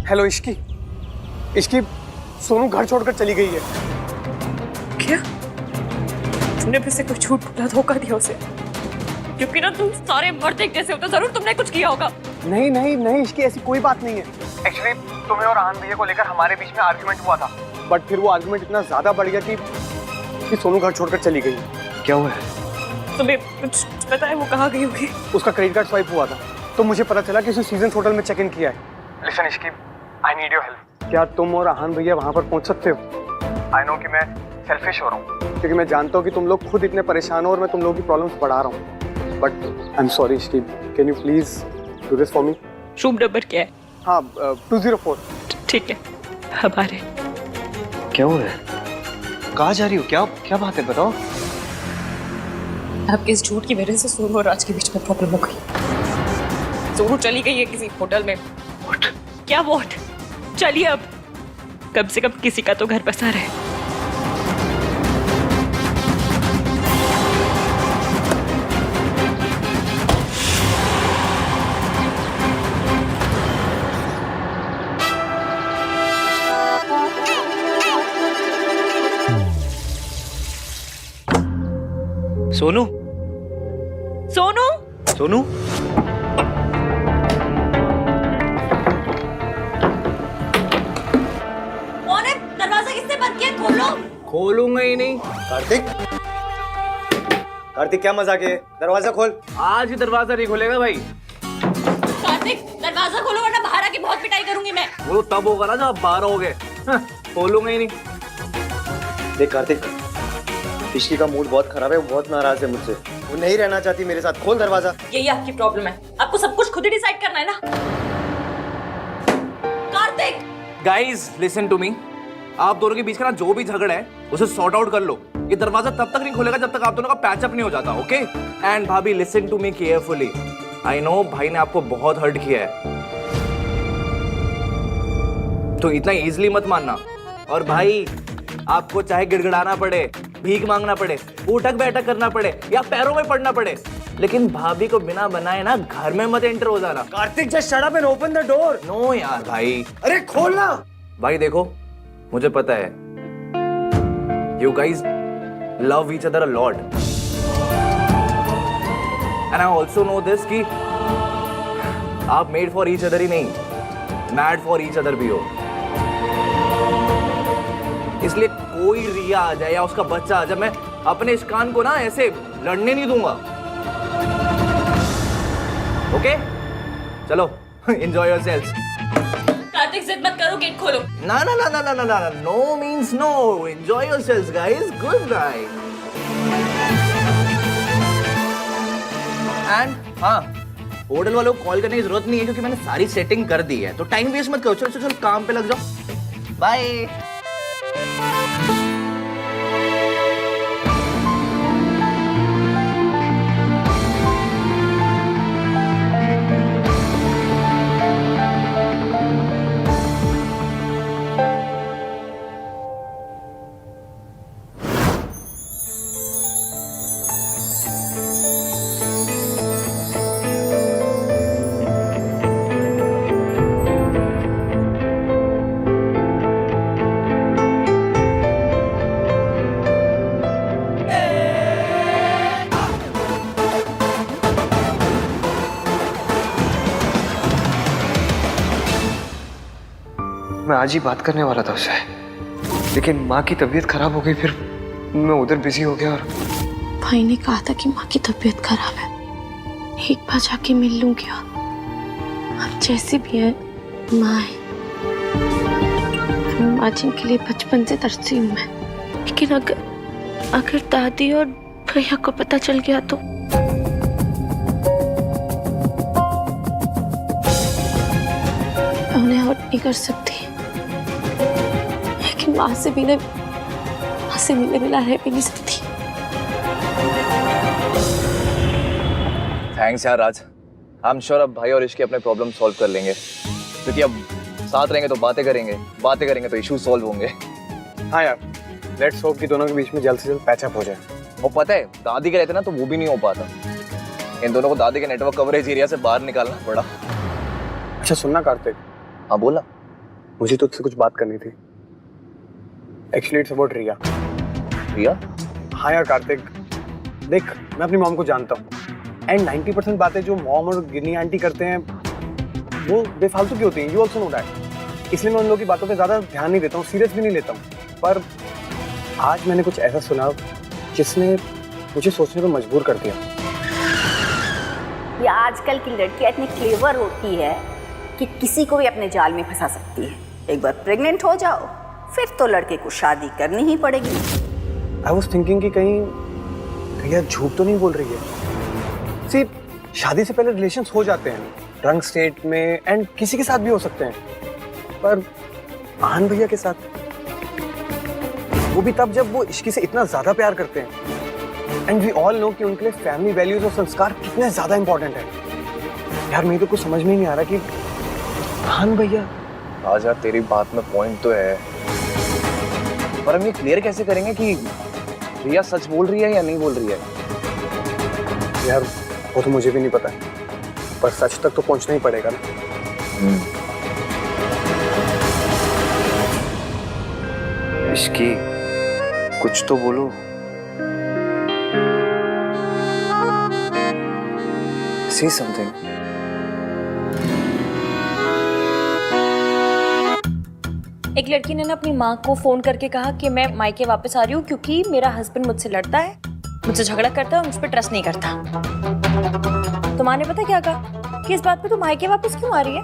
हेलो इश्की, इश्की सोनू घर छोड़कर चली गई है। क्या? तुमने फिर से कोई झूठ बोला, धोखा दिया उसे? क्योंकि ना तुम सारे मर्द एक जैसे होते, जरूर तुमने कुछ किया होगा। नहीं नहीं नहीं इश्की, ऐसी कोई बात नहीं है। एक्चुअली तुम्हें और आहान भैया को लेकर हमारे बीच में आर्गुमेंट हुआ था, बट फिर वो आर्गुमेंट इतना ज्यादा बढ़ गया कि सोनू घर छोड़कर चली गई। क्या हुआ है? तुम्हें कुछ पता है वो कहाँ गई होगी? उसका क्रेडिट कार्ड स्वाइप हुआ था तो मुझे पता चला कि उसने सीजन्स होटल में चेक इन किया है। Listen Ishki, I need your help. क्या तुम और आहान भैया वहाँ पर पहुँच सकते हो? आई नो कि मैं सेल्फिश हो रहा हूँ, क्योंकि मैं जानता हूँ कि तुम लोग खुद इतने परेशान हो और मैं तुम लोगों की प्रॉब्लम्स बढ़ा रहा हूँ, but I am sorry Ishki, can you please do this for me? Room number क्या है? हाँ 204। ठीक है, अब आ रहे। क्या हुआ है? कहाँ जा रही हो? क्या क्या बात है, बताओ। आपके इस झूठ की वजह से सोनू और राज के बीच में प्रॉब्लम हो गई। सोनू चली गई है किसी होटल में। What? क्या वॉट? चलिए अब, कम से कम किसी का तो घर बसा रहे। सोनू सोनू सोनू कौन है? दरवाजा किसने बंद किया? खोलो। खोलूंगा ही नहीं। कार्तिक, कार्तिक क्या मजाक है? दरवाजा खोल। आज ही दरवाजा नहीं खोलेगा भाई। कार्तिक दरवाजा खोलो वरना बाहर आके बहुत पिटाई करूंगी मैं। वो तब होगा ना जब आप बाहर होगे। खोलूंगा ही नहीं। देख कार्तिक, इश्की का मूड बहुत खराब है, वो बहुत नाराज है मुझसे, वो नहीं रहना चाहती मेरे साथ। खोल दरवाजा। यही आपकी प्रॉब्लम है, आपको सब कुछ खुद ही डिसाइड करना है ना। Kartik guys listen to me, आप दोनों के बीच का ना जो भी झगड़ा है उसे सॉर्ट आउट कर लो। ये दरवाजा तब तक नहीं खोलेगा जब तक आप दोनों का पैचअप नहीं हो जाता, ओके? एंड भाभी listen to me carefully, I know भाई ने आपको बहुत हर्ट किया है, तो इतना इजीली मत मानना। और भाई आपको चाहे गिड़गिड़ाना पड़े, भीख मांगना पड़े, उठक बैठक करना पड़े या पैरों में पड़ना पड़े, लेकिन भाभी को बिना बनाए ना घर में मत एंटर हो जाना। Kartik just shut up and open the door. No यार भाई। अरे खोलना। भाई देखो, मुझे पता है you guys love each other a lot, and I also know this कि आप मेड फॉर ईच अदर ही नहीं, मैड फॉर ईच अदर भी हो। इसलिए कोई रिया आ जाए या उसका बच्चा आ जाए, मैं अपने इस कान को ना ऐसे लड़ने नहीं दूंगा, ओके? चलो एंजॉय योरसेल्व्स। कार्तिक जिद मत करो, गेट खोलो। ना ना ना ना ना ना ना, no means no. Enjoy yourselves guys, good night. And हाँ, होटल वालों को कॉल करने की जरूरत नहीं है क्योंकि मैंने सारी सेटिंग कर दी है, तो टाइम वेस्ट मत करो। चलो चलो चलो काम पे लग जाओ। बाय। मैं आज ही बात करने वाला था उससे, लेकिन माँ की तबीयत खराब हो गई, फिर मैं उधर बिजी हो गया। और भाई ने कहा था कि माँ की तबीयत खराब है, एक बार जाके मिल लूंगी। अब जैसी भी है माँ है, माँ जिनके लिए बचपन से तरसी हूँ मैं। लेकिन अगर दादी और भैया को पता चल गया तो मैं उन्हें हर्ट नहीं कर सकती, लेकिन माँ से मिले बिना रह भी नहीं सकती। थैंक्स यार राज, आई एम श्योर अब भाई और इश्की अपने प्रॉब्लम सॉल्व कर लेंगे, क्योंकि अब साथ रहेंगे तो बातें करेंगे तो इशू सॉल्व होंगे। हाँ यार, लेट्स होप कि दोनों के बीच में जल्द से जल्द पैचअप हो जाए। वो पता है दादी के रहते ना तो वो भी नहीं हो पाता, इन दोनों को दादी के नेटवर्क कवरेज एरिया से बाहर निकालना पड़ा। अच्छा सुनना कार्तिक। हाँ बोला। मुझे तुझसे कुछ बात करनी थी। एक्चुअली इट्स अबाउट रिया। रिया? हाँ यार कार्तिक, देख मैं अपनी मॉम को जानता हूँ, एंड 90% बातें जो मॉम और गिन्नी आंटी करते हैं वो बेफालतू की होती हैं, यू ऑल्सो नो दैट। इसलिए मैं उन लोगों की बातों पे ज़्यादा ध्यान नहीं देता हूँ, सीरियस भी नहीं लेता हूँ। पर आज मैंने कुछ ऐसा सुना जिसने मुझे सोचने पर मजबूर कर दिया। ये आजकल की लड़कियां इतनी क्लेवर होती है कि किसी को भी अपने जाल में फंसा सकती है। एक बार प्रेग्नेंट हो जाओ फिर तो लड़के को शादी करनी ही पड़ेगी। आई वॉज थिंकिंग कि कहीं रिया झूठ तो नहीं बोल रही है। सिर्फ शादी से पहले रिलेशंस हो जाते हैं ड्रंक स्टेट में, एंड किसी के साथ भी हो सकते हैं, पर आहान भैया के साथ, वो भी तब जब वो इश्की से इतना ज्यादा प्यार करते हैं। एंड वी ऑल नो कि उनके लिए फैमिली वैल्यूज और संस्कार कितने ज्यादा इंपॉर्टेंट है। यार मेरे तो कुछ समझ में ही नहीं आ रहा कि आहान भैया। आज यार तेरी बात में पॉइंट तो है, पर हम ये क्लियर कैसे करेंगे कि रिया सच बोल रही है या नहीं बोल रही है? यार वो तो मुझे भी नहीं पता, पर सच तक तो पहुंचना ही पड़ेगा ना। इश्की कुछ तो बोलो। say something. एक लड़की ने ना अपनी माँ को फोन करके कहा कि मैं मायके वापस आ रही हूँ क्योंकि मेरा हस्बैंड मुझसे लड़ता है, मुझसे झगड़ा करता है और मुझ पर ट्रस्ट नहीं करता। तो माँ ने पता क्या कहा कि इस बात पे तू मायके वापस क्यों आ रही है?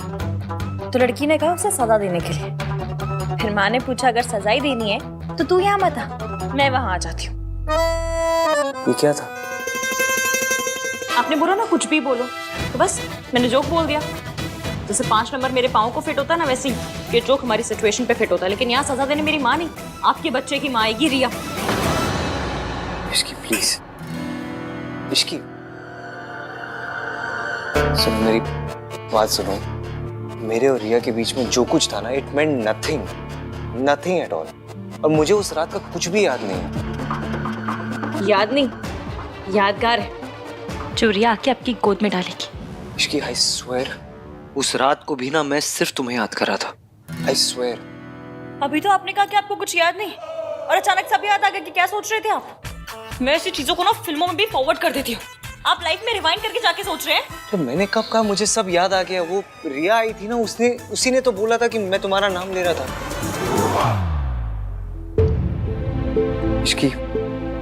तो लड़की ने कहा उसे सजा देने के लिए। फिर माँ ने पूछा अगर सजा ही देनी है तो तू यहाँ मत आ, मैं वहां आ जाती हूँ। ये क्या था? आपने बोला ना कुछ भी बोलो, तो बस मैंने जोक बोल दिया। जैसे 5 नंबर मेरे पाँव को फिट होता है ना, वैसे ही ये जोक हमारी सिचुएशन पे फिट होता है। लेकिन यहाँ सजा देने मेरी माँ नहीं, आपके बच्चे की माँ आएगी, रिया। इश्की प्लीज, इश्की सुन, मेरी बात सुनो। मेरे और रिया के बीच में जो कुछ था ना, it meant nothing, nothing at all. और मुझे उस रात का कुछ भी याद नहीं है। याद नहीं, यादगार है जो रिया आके आपकी गोद में डालेगी। इश्की आई स्वेयर, उस रात को भी ना मैं सिर्फ तुम्हें याद कर रहा था। I swear. अभी तो आपने कहा कि आपको कुछ याद नहीं, और अचानक सब याद आ गया कि क्या सोच रहे थे आप। मैं ऐसी चीजों को ना फिल्मों में भी फॉरवर्ड कर देती हूँ, आप लाइफ में रिवाइंड करके जाके सोच रहे हैं। तो मैंने कब कहा मुझे सब याद आ गया? वो रिया आई थी ना, उसी ने तो बोला था कि मैं तुम्हारा नाम ले रहा था। इश्की,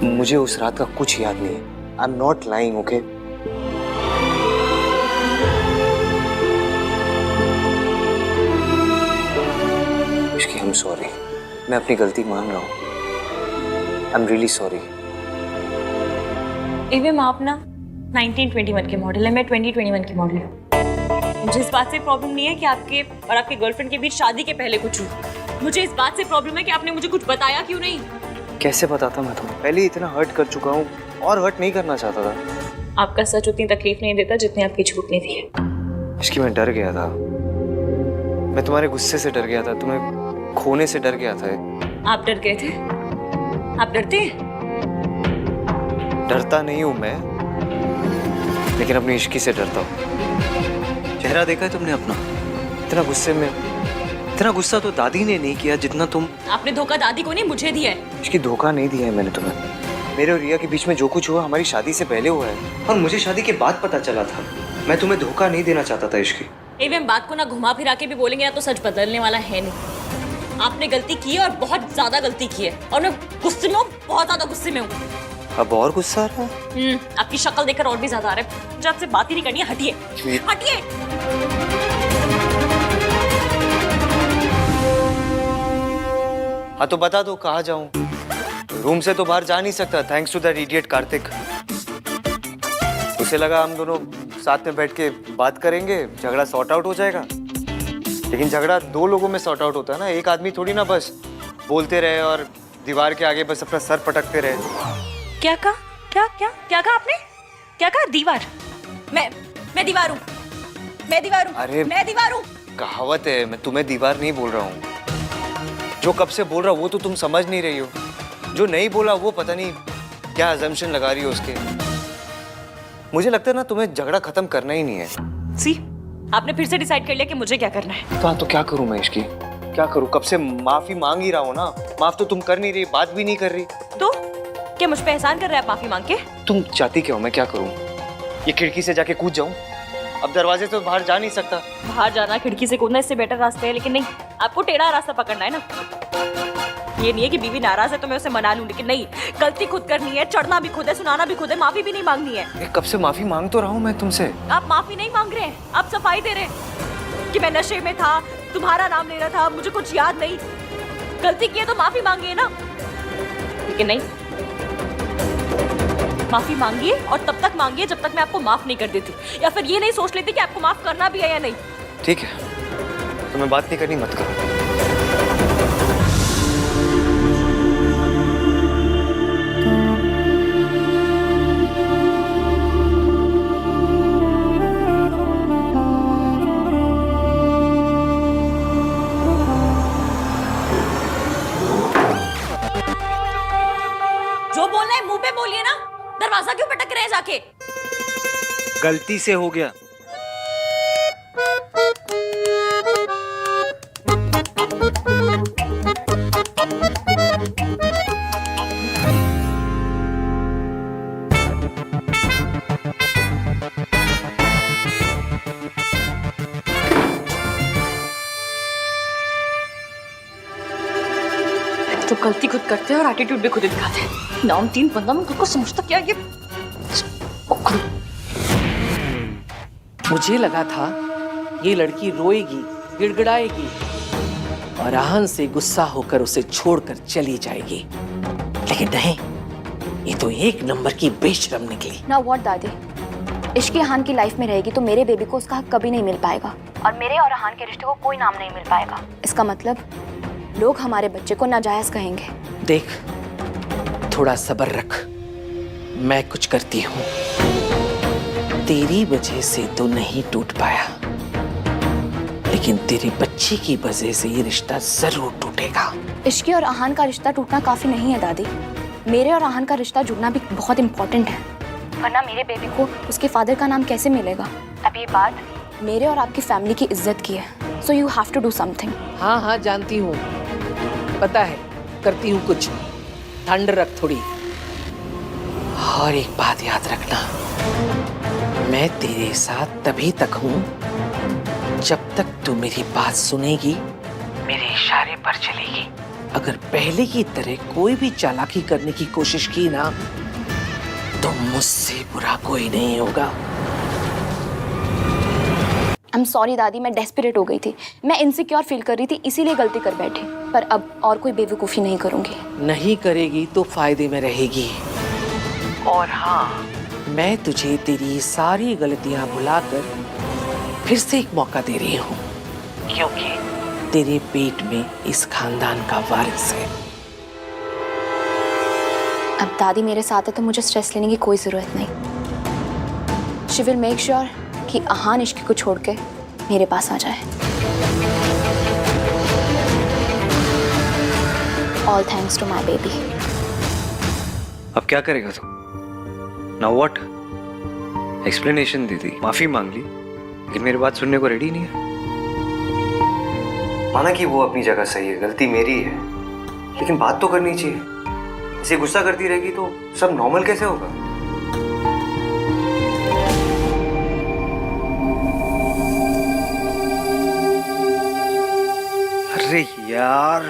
मुझे उस रात का कुछ याद नहीं है। आई am not lying, okay? Ishki, I am sorry, मैं अपनी गलती मान रहा हूँ। I am really sorry. एवं आप ना 1921 के मॉडल है, मैं 2021 की मॉडल हूँ। मुझे इस बात से प्रॉब्लम नहीं है कि आपके और आपके गर्लफ्रेंड के बीच शादी के पहले कुछ हुआ। मुझे इस बात से प्रॉब्लम है कि आपने मुझे कुछ बताया क्यों नहीं। कैसे बताता मैं तुम्हें? पहले इतना हर्ट कर चुका हूँ और हर्ट नहीं करना चाहता था। आपका सच उतनी तकलीफ नहीं देता जितनी आपकी झूठ ने दी है। इसकी मैं डर गया था, मैं तुम्हारे गुस्से से डर गया था, तुम्हें खोने से डर गया था। आप डर गए थे? आप डरते हैं? डरता नहीं हूँ मैं, लेकिन अपनी इश्की से डरता हूँ। चेहरा देखा है तुमने अपना? इतना गुस्से में, इतना गुस्सा तो दादी ने नहीं किया जितना तुम। आपने धोखा दादी को नहीं, मुझे दिया है। इसकी धोखा नहीं दिया है मैंने तुम्हें। मेरे और रिया के बीच में जो कुछ हुआ हमारी शादी से पहले हुआ है, और मुझे शादी के बाद पता चला था। मैं तुम्हें धोखा नहीं देना चाहता था इश्की। एवं बात को ना घुमा फिरा के भी बोलेंगे ना तो सच बदलने वाला है नहीं। आपने गलती की है और बहुत ज्यादा गलती की है, और मैं गुस्से में हूँ, बहुत ज्यादा गुस्से में हूँ। अब और गुस्सा आ रहा है? आपकी शक्ल देखकर और भी ज्यादा आ रहा है। मुझे आपसे बात ही नहीं करनी है, हटिए हटिए। हाँ तो बता दो कहाँ जाऊं? रूम से तो बाहर जा नहीं सकता, thanks to that idiot Kartik. उसे लगा हम दोनों साथ में बैठ के बात करेंगे, झगड़ा सॉर्ट आउट हो जाएगा। लेकिन झगड़ा 2 लोगों में सॉर्ट आउट होता है ना, एक आदमी थोड़ी ना बस बोलते रहे और दीवार के आगे बस अपना सर पटकते रहे। क्या कहा? क्या कहा आपने? क्या कहा? दीवार? मैं दीवार हूँ, मैं दीवार हूँ। अरे मैं दीवार हूँ। कहावत है, मैं तुम्हें दीवार नहीं बोल रहा हूँ। जो कब से बोल रहा वो तो तुम समझ नहीं रही हो, जो नहीं बोला वो पता नहीं क्या अजम्पशन लगा रही हो उसके। मुझे लगता है ना तुम्हें झगड़ा खत्म करना ही नहीं है। सी, आपने फिर से डिसाइड कर लिया कि मुझे क्या करना है। तो क्या करूं मैं इसकी? क्या करूं? कब से माफी मांग ही रहा हूं ना। माफ तो तुम कर नहीं रही, बात भी नहीं कर रही। तो क्या मुझ पे एहसान कर रहे हैं आप माफी मांग के? तुम चाहती क्या हो? मैं क्या करूं? ये खिड़की से जाके कूद जाऊं? अब दरवाजे से तो बाहर जा नहीं सकता। बाहर जाना खिड़की से कूदना इससे बेटर रास्ता है, लेकिन नहीं, आपको टेढ़ा रास्ता पकड़ना है ना। ये नहीं है कि बीवी नाराज है तो मैं उसे मना लूं, लेकिन नहीं, गलती खुद करनी है, चढ़ना भी खुद है, सुनाना भी खुद है, माफी भी नहीं मांगनी है। कब से माफी मांग तो रहा हूं मैं तुमसे। आप माफी नहीं मांग रहे हैं, आप सफाई दे रहे हैं कि मैं नशे में था, तुम्हारा नाम ले रहा था, मुझे कुछ याद नहीं। गलती की है तो माफी मांगिए ना, लेकिन नहीं, माफी मांगिए और तब तक मांगिए जब तक मैं आपको माफ नहीं कर देती, या फिर ये नहीं सोच लेती कि आपको माफ करना भी है या नहीं। ठीक है, तुम्हें बात नहीं करनी, मत करो। जो बोलना है मुंह पे बोलिए ना, दरवाजा क्यों पटक रहे हैं जाके? गलती से हो गया। गलती खुद करते हैं और एटीट्यूड भी खुद दिखाते हैं। नाम 3 बंदा में खुद को समझता क्या ये उखड़ू। मुझे लगा था ये लड़की रोएगी, गिड़गिड़ाएगी और आहन से गुस्सा होकर उसे छोड़कर चली जाएगी, लेकिन नहीं, ये तो एक नंबर की बेशरम निकली। Now what दादी? इश्की अहान की लाइफ में रहेगी तो मेरे बेबी को उसका हक कभी नहीं मिल पाएगा और मेरे और अहान के रिश्ते को कोई नाम नहीं मिल पाएगा। इसका मतलब लोग हमारे बच्चे को नाजायज कहेंगे। देख, थोड़ा सब्र रख, मैं कुछ करती हूँ। तेरी वजह से तो नहीं टूट पाया, लेकिन तेरी बच्ची की वजह से ये रिश्ता जरूर टूटेगा। इश्की और अहान का रिश्ता टूटना काफी नहीं है दादी, मेरे और अहान का रिश्ता जुड़ना भी बहुत इम्पोर्टेंट है, वरना मेरे बेबी को उसके फादर का नाम कैसे मिलेगा। अब ये बात मेरे और आपकी फैमिली की इज्जत की है, so you have to do something. हाँ हाँ जानती हूँ, पता है, करती हूँ कुछ। ठंड रख थोड़ी। और एक बात याद रखना, मैं तेरे साथ तभी तक हूँ जब तक तू मेरी बात सुनेगी, मेरे इशारे पर चलेगी। अगर पहले की तरह कोई भी चालाकी करने की कोशिश की ना, तो मुझसे बुरा कोई नहीं होगा। आई एम सॉरी दादी, मैं डेस्परेट हो गई थी, मैं इनसिक्योर फील कर रही थी, इसीलिए गलती कर बैठी। पर अब और कोई बेवकूफ़ी नहीं करूंगी। नहीं करेगी तो फायदे में रहेगी। और हाँ, मैं तुझे तेरी सारी गलतियां भुलाकर फिर से एक मौका दे रही हूँ, क्योंकि तेरे पेट में इस खानदान का वारिस है। अब दादी मेरे साथ है तो मुझे स्ट्रेस लेने की कोई जरूरत नहीं। शी विल मेक श्योर कि अहान इश्की को छोड़ के मेरे पास आ जाए। All thanks to my baby. अब क्या करेगा तू? Now what? एक्सप्लेनेशन दी थी, माफी मांग ली, लेकिन मेरी बात सुनने को रेडी नहीं है। माना कि वो अपनी जगह सही है, गलती मेरी है, लेकिन बात तो करनी चाहिए। इसे गुस्सा करती रहेगी तो सब नॉर्मल कैसे होगा? अरे यार,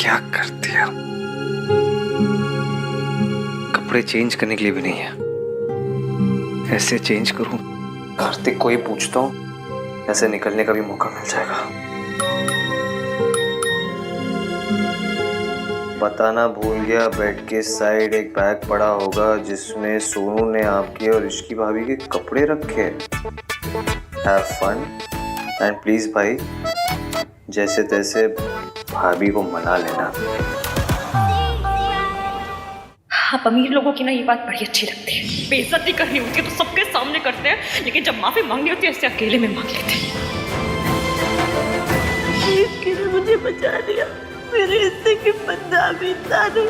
क्या कर दिया? कपड़े चेंज करने के लिए भी नहीं है। ऐसे चेंज करूं, कार्तिक को ही पूछता हूं, ऐसे निकलने का भी मौका मिल जाएगा। बताना भूल गया, बेड के साइड एक बैग पड़ा होगा जिसमें सोनू ने आपके और इश्की भाभी के कपड़े रखे। हैव फन एंड प्लीज भाई, जैसे तैसे भाभी को मना लेना। आप अमीर लोगों की ना ये बात बड़ी अच्छी लगती है। बेइज्जती करनी होती है तो सबके सामने करते हैं, लेकिन जब माफी मांगनी होती है ऐसे अकेले में मांग लेते हैं। इसके ने मुझे बचा लिया, मेरे हिस्से की बदनामी सारे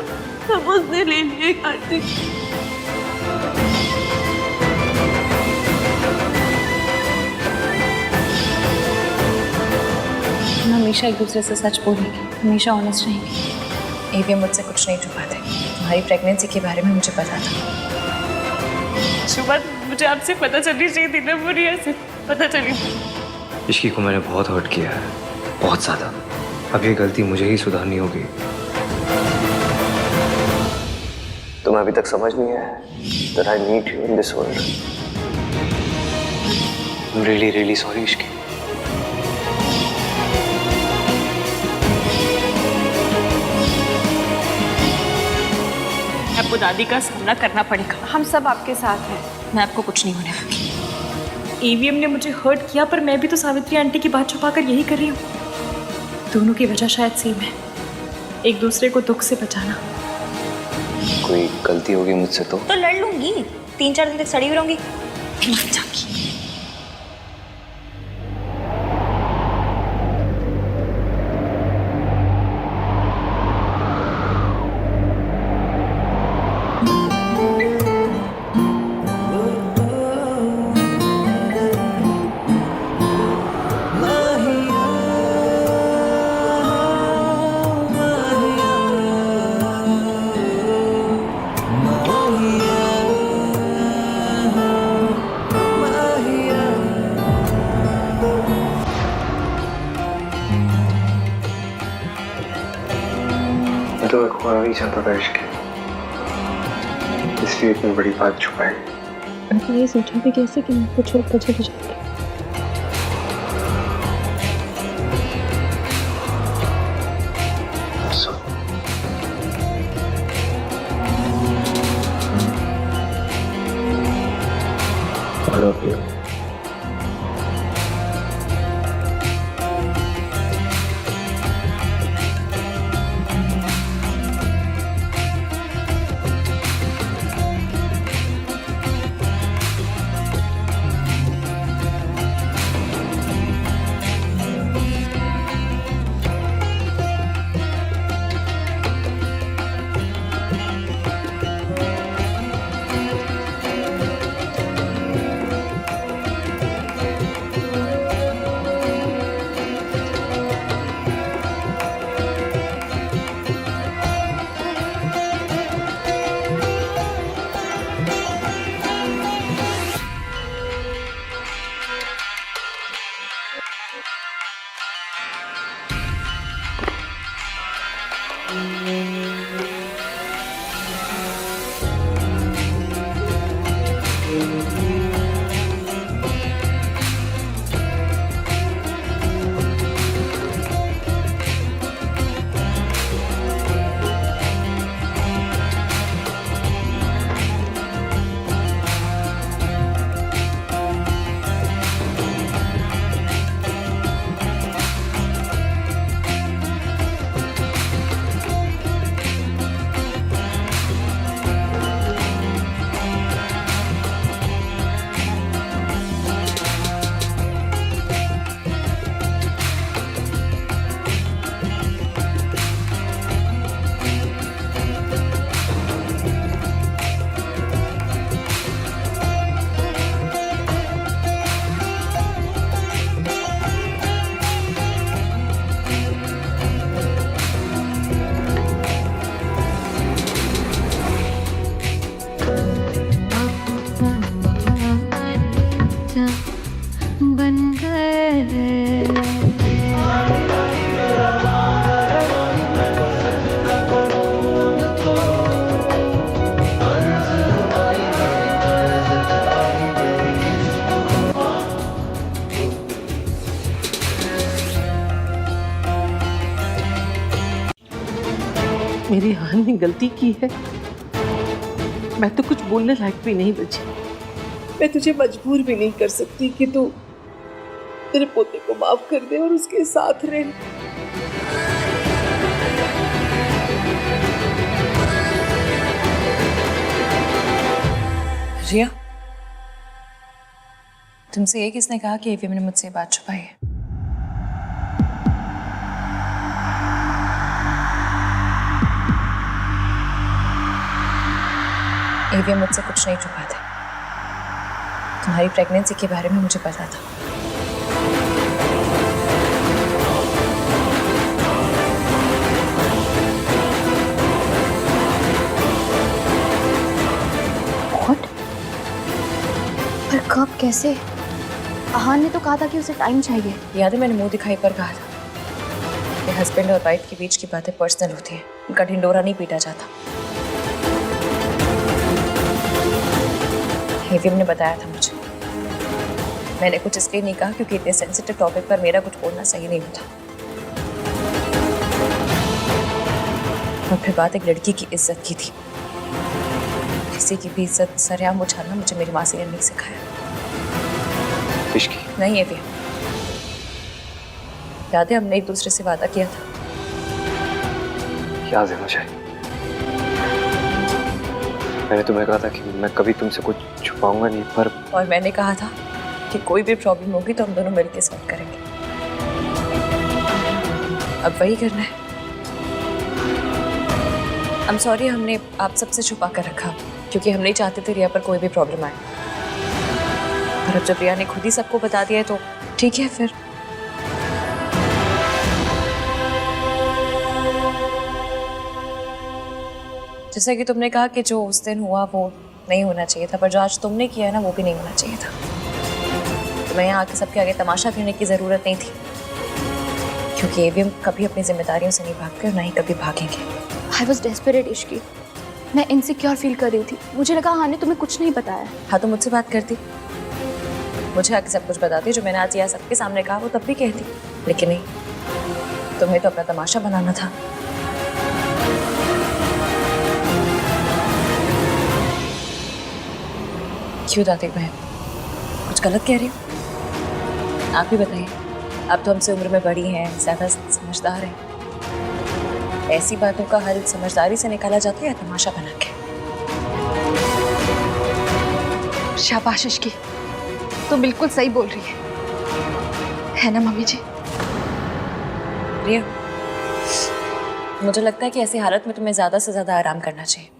सब उसने ले लिए। कार्तिक, हम हमेशा एक दूसरे से सच बोलेंगे, हमेशा ऑनेस्ट रहेंगे। एवीएम मुझसे कुछ नहीं छुपाते। तुम्हारी प्रेगनेंसी के बारे में मुझे पता था। सुबह मुझे आपसे पता चलनी चाहिए थी ना, मुझे ऐसे पता चली। इश्की को मैंने बहुत हर्ट किया है, बहुत ज़्यादा। अब ये गलती मुझे ही सुधारनी होगी। तुम्हें अभी तक समझ नहीं आया that I need you in this world. I'm really, really sorry, Ishki. आपको दादी का सामना करना पड़ेगा। हम सब आपके साथ हैं। मैं आपको कुछ नहीं होने दूंगी। ईवीएम ने मुझे हर्ट किया, पर मैं भी तो सावित्री आंटी की बात छुपाकर यही कर रही हूँ। दोनों की वजह शायद सेम है, एक दूसरे को दुख से बचाना। कोई गलती होगी मुझसे तो लड़ लूंगी, 3-4 दिन तक सड़ी हुई रहूंगी, मर जाऊंगी। मैं खोना नहीं चाहता था इश्क, इसलिए इतनी बड़ी बात छुपाई। मैंने ये सोचा भी कैसे कि मैं आपको छोड़कर चली जाऊंगी। I love you. मेरी आहान ने गलती की है। मैं तो कुछ बोलने लायक भी नहीं बची। मैं तुझे मजबूर भी नहीं कर सकती कि तू तेरे पोते को माफ कर दे और उसके साथ रहे। रिया, तुमसे ये किसने कहा कि एवीएम ने मुझसे बात छुपाई है? एवीएम मुझसे कुछ नहीं छुपाते। तुम्हारी प्रेगनेंसी के बारे में मुझे पता था। What? पर कब, कैसे? आहान ने तो कहा था कि उसे टाइम चाहिए। याद है मैंने मुंह दिखाई पर कहा था कि हस्बैंड और वाइफ के बीच की बातें पर्सनल होती हैं, उनका ढिंडोरा नहीं पीटा जाता। एवीएम ने बताया था मुझे। मैंने कुछ इसलिए नहीं कहा क्योंकि इतने सेंसिटिव टॉपिक पर मेरा कुछ बोलना सही नहीं होता। और फिर बात एक लड़की की इज्जत की थी। किसी की भी इज्जत सरेआम उछालना मुझे मेरी मासी ने नहीं सिखाया। इश्की नहीं एवीएम, याद है हमने एक दूसरे से वादा किया था? याद है मुझे। मैंने तुम्हें कहा था कि मैं कभी तुमसे कुछ छुपाऊंगा नहीं, पर और मैंने कहा था कि कोई भी प्रॉब्लम होगी तो हम दोनों मिलकर सॉल्व करेंगे। अब वही करना है। I'm sorry हमने आप सबसे छुपा कर रखा क्योंकि हम नहीं चाहते थे रिया पर कोई भी प्रॉब्लम आए। पर अब जब रिया ने खुद ही सबको बता दिया है तो ठीक है फिर। जैसा कि तुमने कहा कि जो उस दिन हुआ वो नहीं होना चाहिए था, पर जो आज तुमने किया है ना वो भी नहीं होना चाहिए था। तो मैं यहाँ आके सबके आगे तमाशा करने की ज़रूरत नहीं थी क्योंकि एवीएम कभी अपनी जिम्मेदारियों से नहीं भागते और ना ही कभी भागेंगे। I was desperate Ishki. मैं इनसिक्योर फील कर रही थी। मुझे लगा हाँ ने तुम्हें कुछ नहीं बताया। हाँ तो मुझसे बात करती, मुझे आके सब कुछ बताती। जो मैंने आज यहाँ सबके सामने कहा वो तब भी कहती, लेकिन नहीं, तुम्हें तो अपना तमाशा बनाना था। क्यों दादी बहन, कुछ गलत कह रही हो? आप ही बताइए, आप तो हमसे उम्र में बड़ी हैं, ज्यादा समझदार हैं। ऐसी बातों का हल समझदारी से निकाला जाता है या तमाशा बना के? शाबाश इश्की, तो बिल्कुल सही बोल रही है ना मम्मी जी? रिया, मुझे लगता है कि ऐसी हालत में तुम्हें ज्यादा से ज्यादा आराम करना चाहिए।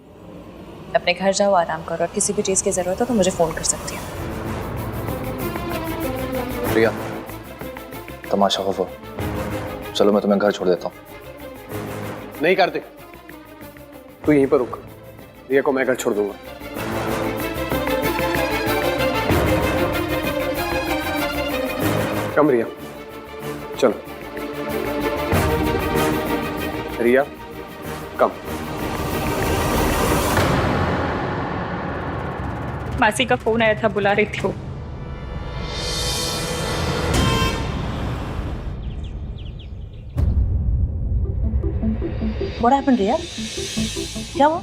अपने घर जाओ, आराम करो, और किसी भी चीज की जरूरत हो तो मुझे फोन कर सकती हो। प्रिया, तमाशा हो, चलो मैं तुम्हें घर छोड़ देता हूँ। नहीं कार्तिक, तू यहीं पर रुक, रिया को मैं घर छोड़ दूंगा। कम रिया, चलो रिया कम। मासी का फोन आया था, बुला रही थी वो। What happened, रिया? क्या हुआ?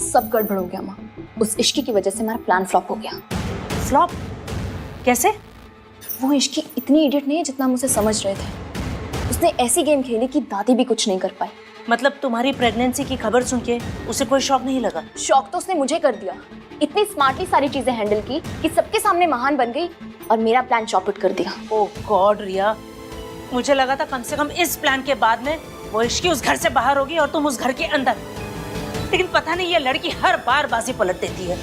सब गड़बड़ हो गया माँ। उस इश्की की वजह से हमारा प्लान फ्लॉप हो गया। फ्लॉप? कैसे? वो इश्की इतनी इडियट नहीं है जितना हम उसे समझ रहे थे। उसने ऐसी गेम खेली कि दादी भी कुछ नहीं कर पाई। मतलब तुम्हारी प्रेगनेंसी की खबर सुन के उसे कोई शौक नहीं लगा? शौक तो उसने मुझे कर दिया। इतनी स्मार्टली सारी चीजें हैंडल की कि सबके सामने महान बन गई और मेरा प्लान चौपट कर दिया। ओह गॉड रिया, मुझे लगा था कम से कम इस प्लान के बाद में वो इश्की उस घर से बाहर होगी और तुम उस घर के अंदर। लेकिन पता नहीं ये लड़की हर बार बाजी पलट देती है।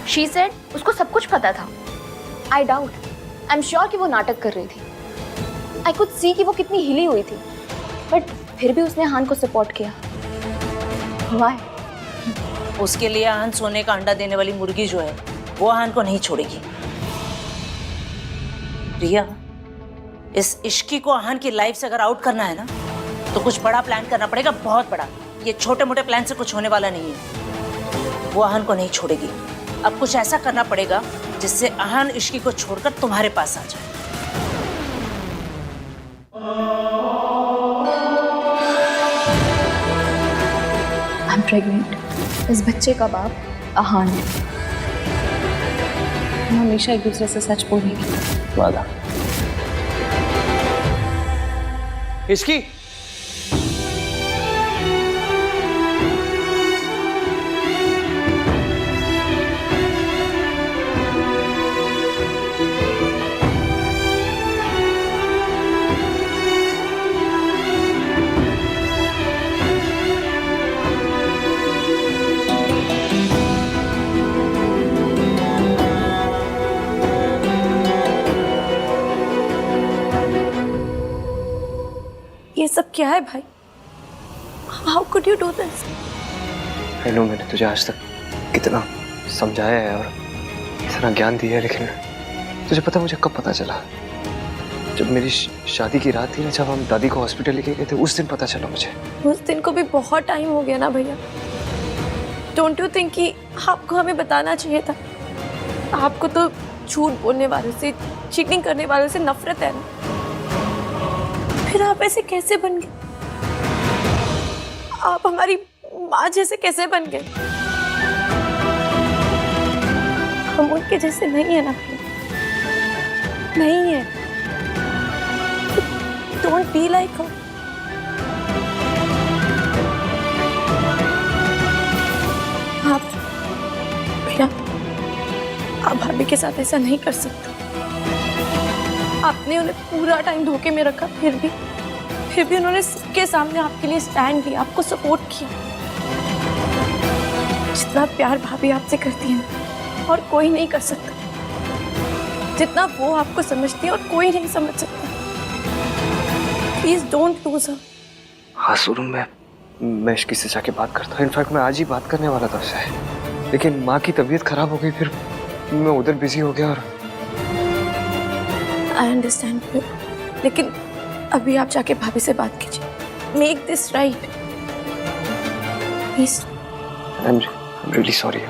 She said उसको सब कुछ पता था। I doubt, I'm sure कि वो नाटक कर रही थी। I could see कि वो कितनी हिली हुई थी, बट फिर भी उसने आहान को सपोर्ट किया। Why? उसके लिए आहान सोने का अंडा देने वाली मुर्गी जो है वो आहान को नहीं छोड़ेगी। रिया, इस इश्की को आहान की लाइफ से अगर आउट करना है ना तो कुछ बड़ा प्लान करना पड़ेगा, बहुत बड़ा। ये छोटे मोटे प्लान से कुछ होने वाला नहीं है। वो आहान को नहीं छोड़ेगी। अब कुछ ऐसा करना पड़ेगा जिससे आहान इश्की को छोड़कर तुम्हारे पास आ जाए। I'm pregnant। इस बच्चे का बाप आहान है। हम हमेशा एक दूसरे से सच बोलेंगे। वादा। इश्की, ये सब क्या है भाई? How could you do this? I know, मैंने तुझे आज तक कितना समझाया है और इतना ज्ञान दिया है, लेकिन तुझे पता मुझे कब पता चला? जब मेरी शादी की रात थी ना, जब हम दादी को हॉस्पिटल लेके गए थे, उस दिन पता चला मुझे। उस दिन को भी बहुत टाइम हो गया ना भैया। डोंट यू थिंक कि आपको हमें बताना चाहिए था? आपको तो झूठ बोलने वालों से, चीटिंग करने वालों से नफरत है ना। फिर आप ऐसे कैसे बन गए? आप हमारी माँ जैसे कैसे बन गए? हम उनके जैसे नहीं है ना भाई, नहीं है। डोंट बी लाइक हर। आप भैया, आप भाभी के साथ ऐसा नहीं कर सकते। आपने उन्हें पूरा टाइम धोखे में रखा, फिर भी उन्होंने सबके सामने आपके लिए स्टैंड लिया, आपको सपोर्ट किया। जितना प्यार भाभी आपसे करती है ना, और कोई नहीं कर सकता। जितना वो आपको समझती है और कोई नहीं समझ सकता। Please don't lose her. हाँ सुरू, मैं इश्की से जाके बात करता हूँ। इनफैक्ट मैं आज ही बात करने वाला था उससे, लेकिन माँ की तबीयत खराब हो गई, फिर मैं उधर बिजी हो गया। और आई अंडरस्टैंड, लेकिन अभी आप जाके भाभी से बात कीजिए। Make this right. Please. I'm really sorry.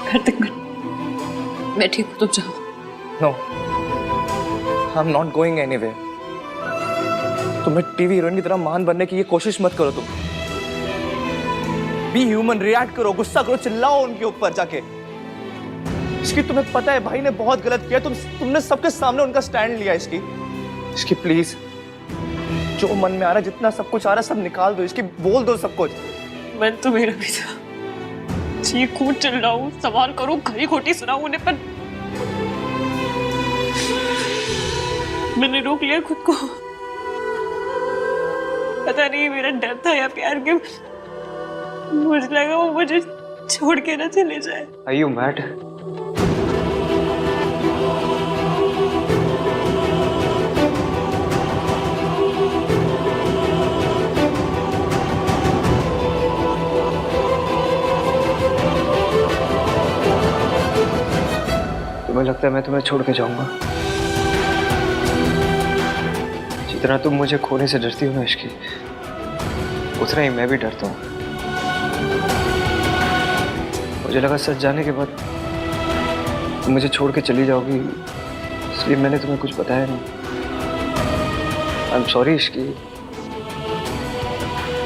घर तक मैं ठीक हूँ, तुम जाओ। No, I am not going anywhere. तुम्हें टीवी हीरोइन की तरह महान बनने की ये कोशिश मत करो। तुम बी ह्यूमन, रिएक्ट करो, गुस्सा करो, चिल्लाओ उनके ऊपर जाके। इसकी तुम्हें पता है भाई ने बहुत गलत किया, तुमने सबके सामने उनका स्टैंड लिया। इसकी प्लीज, जो मन में आ रहा है, जितना सब कुछ आ रहा है, सब निकाल दो। इसकी बोल दो सब कुछ। मैं तो मेरा भी था, चीखूं चिल्लाऊं, सवाल करूं, खरी खोटी सुनाऊं उन्हें, पर मैंने रोक लिया खुद को। पता नहीं मेरा डर था या प्यार के, मुझे लगा वो मुझे छोड़ के ना चले जाए। Are you mad? तुम्हें लगता है मैं तुम्हें छोड़ के जाऊंगा? जितना तुम मुझे खोने से डरती हो ना इश्की, उतना ही मैं भी डरता हूँ। मुझे लगा सच जाने के बाद तुम मुझे छोड़ के चली जाओगी, इसलिए मैंने तुम्हें कुछ बताया नहीं। आई एम सॉरी इश्की,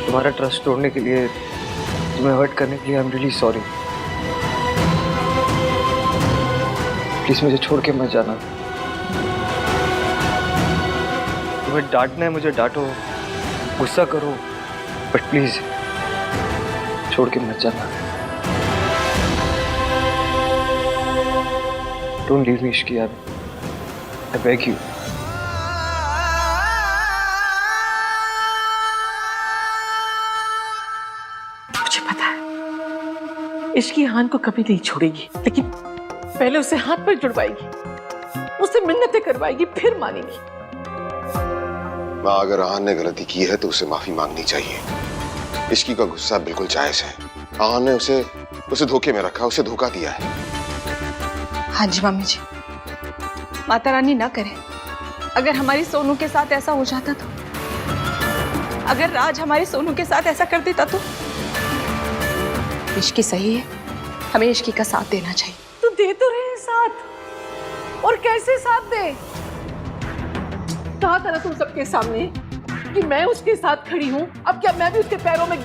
तुम्हारा ट्रस्ट तोड़ने के लिए, तुम्हें हर्ट करने के लिए I am really sorry. Please मुझे छोड़ के मत जाना। तुम्हें डांटना है मुझे डांटो, गुस्सा करो, बट प्लीज छोड़ के मत जाना। Don't leave me Ishki, I beg you. मुझे पता है इश्की आहान को कभी नहीं छोड़ेगी, लेकिन पहले उसे हाथ पर जुड़वाएगी, उससे मिन्नतें करवाएगी, फिर मानेगी। माँ, अगर आहान ने गलती की है तो उसे माफी मांगनी चाहिए। इश्की का गुस्सा बिल्कुल जायज है। आहान ने उसे धोखे में रखा, उसे धोखा दिया है। हाँ जी मम्मी जी, माता रानी ना करे, अगर हमारी सोनू के साथ ऐसा हो जाता तो, अगर राज हमारी सोनू के साथ ऐसा कर देता तो। इश्की सही है, हमें इश्की का साथ देना चाहिए। तो दे तो रहे साथ, और कैसे साथ दे? कहा था ना तुम सबके सामने कि मैं उसके साथ खड़ी हूँ। अब क्या मैं भी उसके पैरों में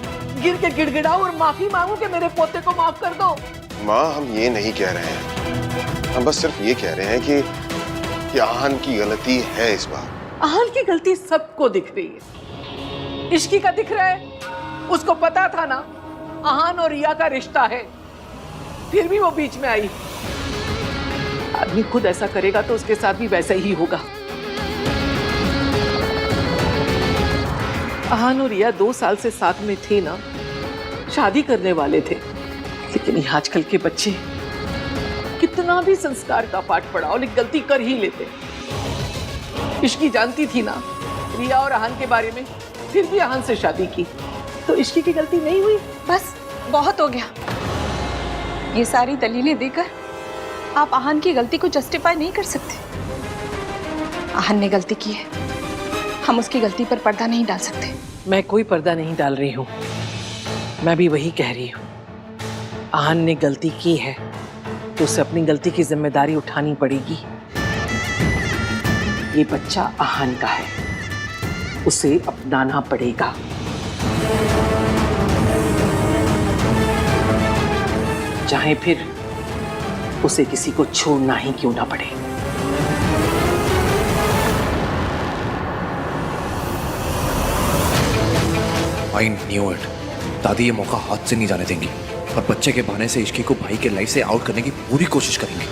गिर के गिड़गिड़ाऊं और माफी मांगू कि मेरे पोते को माफ कर दो? माँ, हम ये नहीं कह रहे हैं, हम बस सिर्फ ये कह रहे हैं कि आहान की गलती है इस बार। आहान की गलती सबको दिख रही है, इश्की का दिख रहा है। उसको पता था ना आहान और रिया का रिश्ता है, फिर भी वो बीच में आई। आदमी खुद ऐसा करेगा तो उसके साथ भी वैसा ही होगा। आहान और रिया 2 साल से साथ में थे ना, शादी करने वाले थे, लेकिन ये आजकल के बच्चे कितना भी संस्कार का पाठ पढ़ाओ लेकिन गलती कर ही लेते। इश्की जानती थी ना रिया और आहान के बारे में, फिर भी आहान से शादी की, तो इश्की की गलती नहीं हुई। बस बहुत हो गया। ये सारी दलीलें देकर आप आहान की गलती को जस्टिफाई नहीं कर सकते। आहान ने गलती की है, हम उसकी गलती पर पर्दा नहीं डाल सकते। मैं कोई पर्दा नहीं डाल रही हूँ, मैं भी वही कह रही हूँ। आहान ने गलती की है तो उसे अपनी गलती की जिम्मेदारी उठानी पड़ेगी। ये बच्चा आहान का है, उसे अपनाना पड़ेगा। चाहे फिर उसे किसी को छोड़ना ही क्यों ना पड़े। I knew it. दादी ये मौका हाथ से नहीं जाने देंगी और बच्चे के बहाने से इश्की को भाई के लाइफ से आउट करने की पूरी कोशिश करेंगे।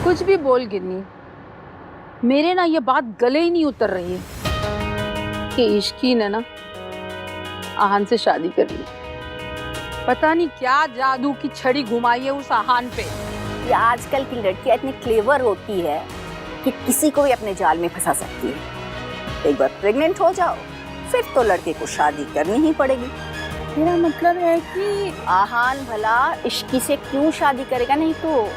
कुछ भी बोल गिन्नी, मेरे ना ये बात गले ही नहीं उतर रही है कि इश्की ने ना आहान से शादी कर ली। पता नहीं क्या जादू की छड़ी घुमाई है उस आहान पे। ये आजकल की लड़कियां इतनी क्लेवर होती है कि किसी को भी अपने जाल में फंसा सकती है। एक बार प्रेग्नेंट हो जाओ फिर तो लड़के को शादी करनी ही पड़ेगी। मेरा मतलब है कि आहान भला इश्की से क्यों शादी करेगा, नहीं तो।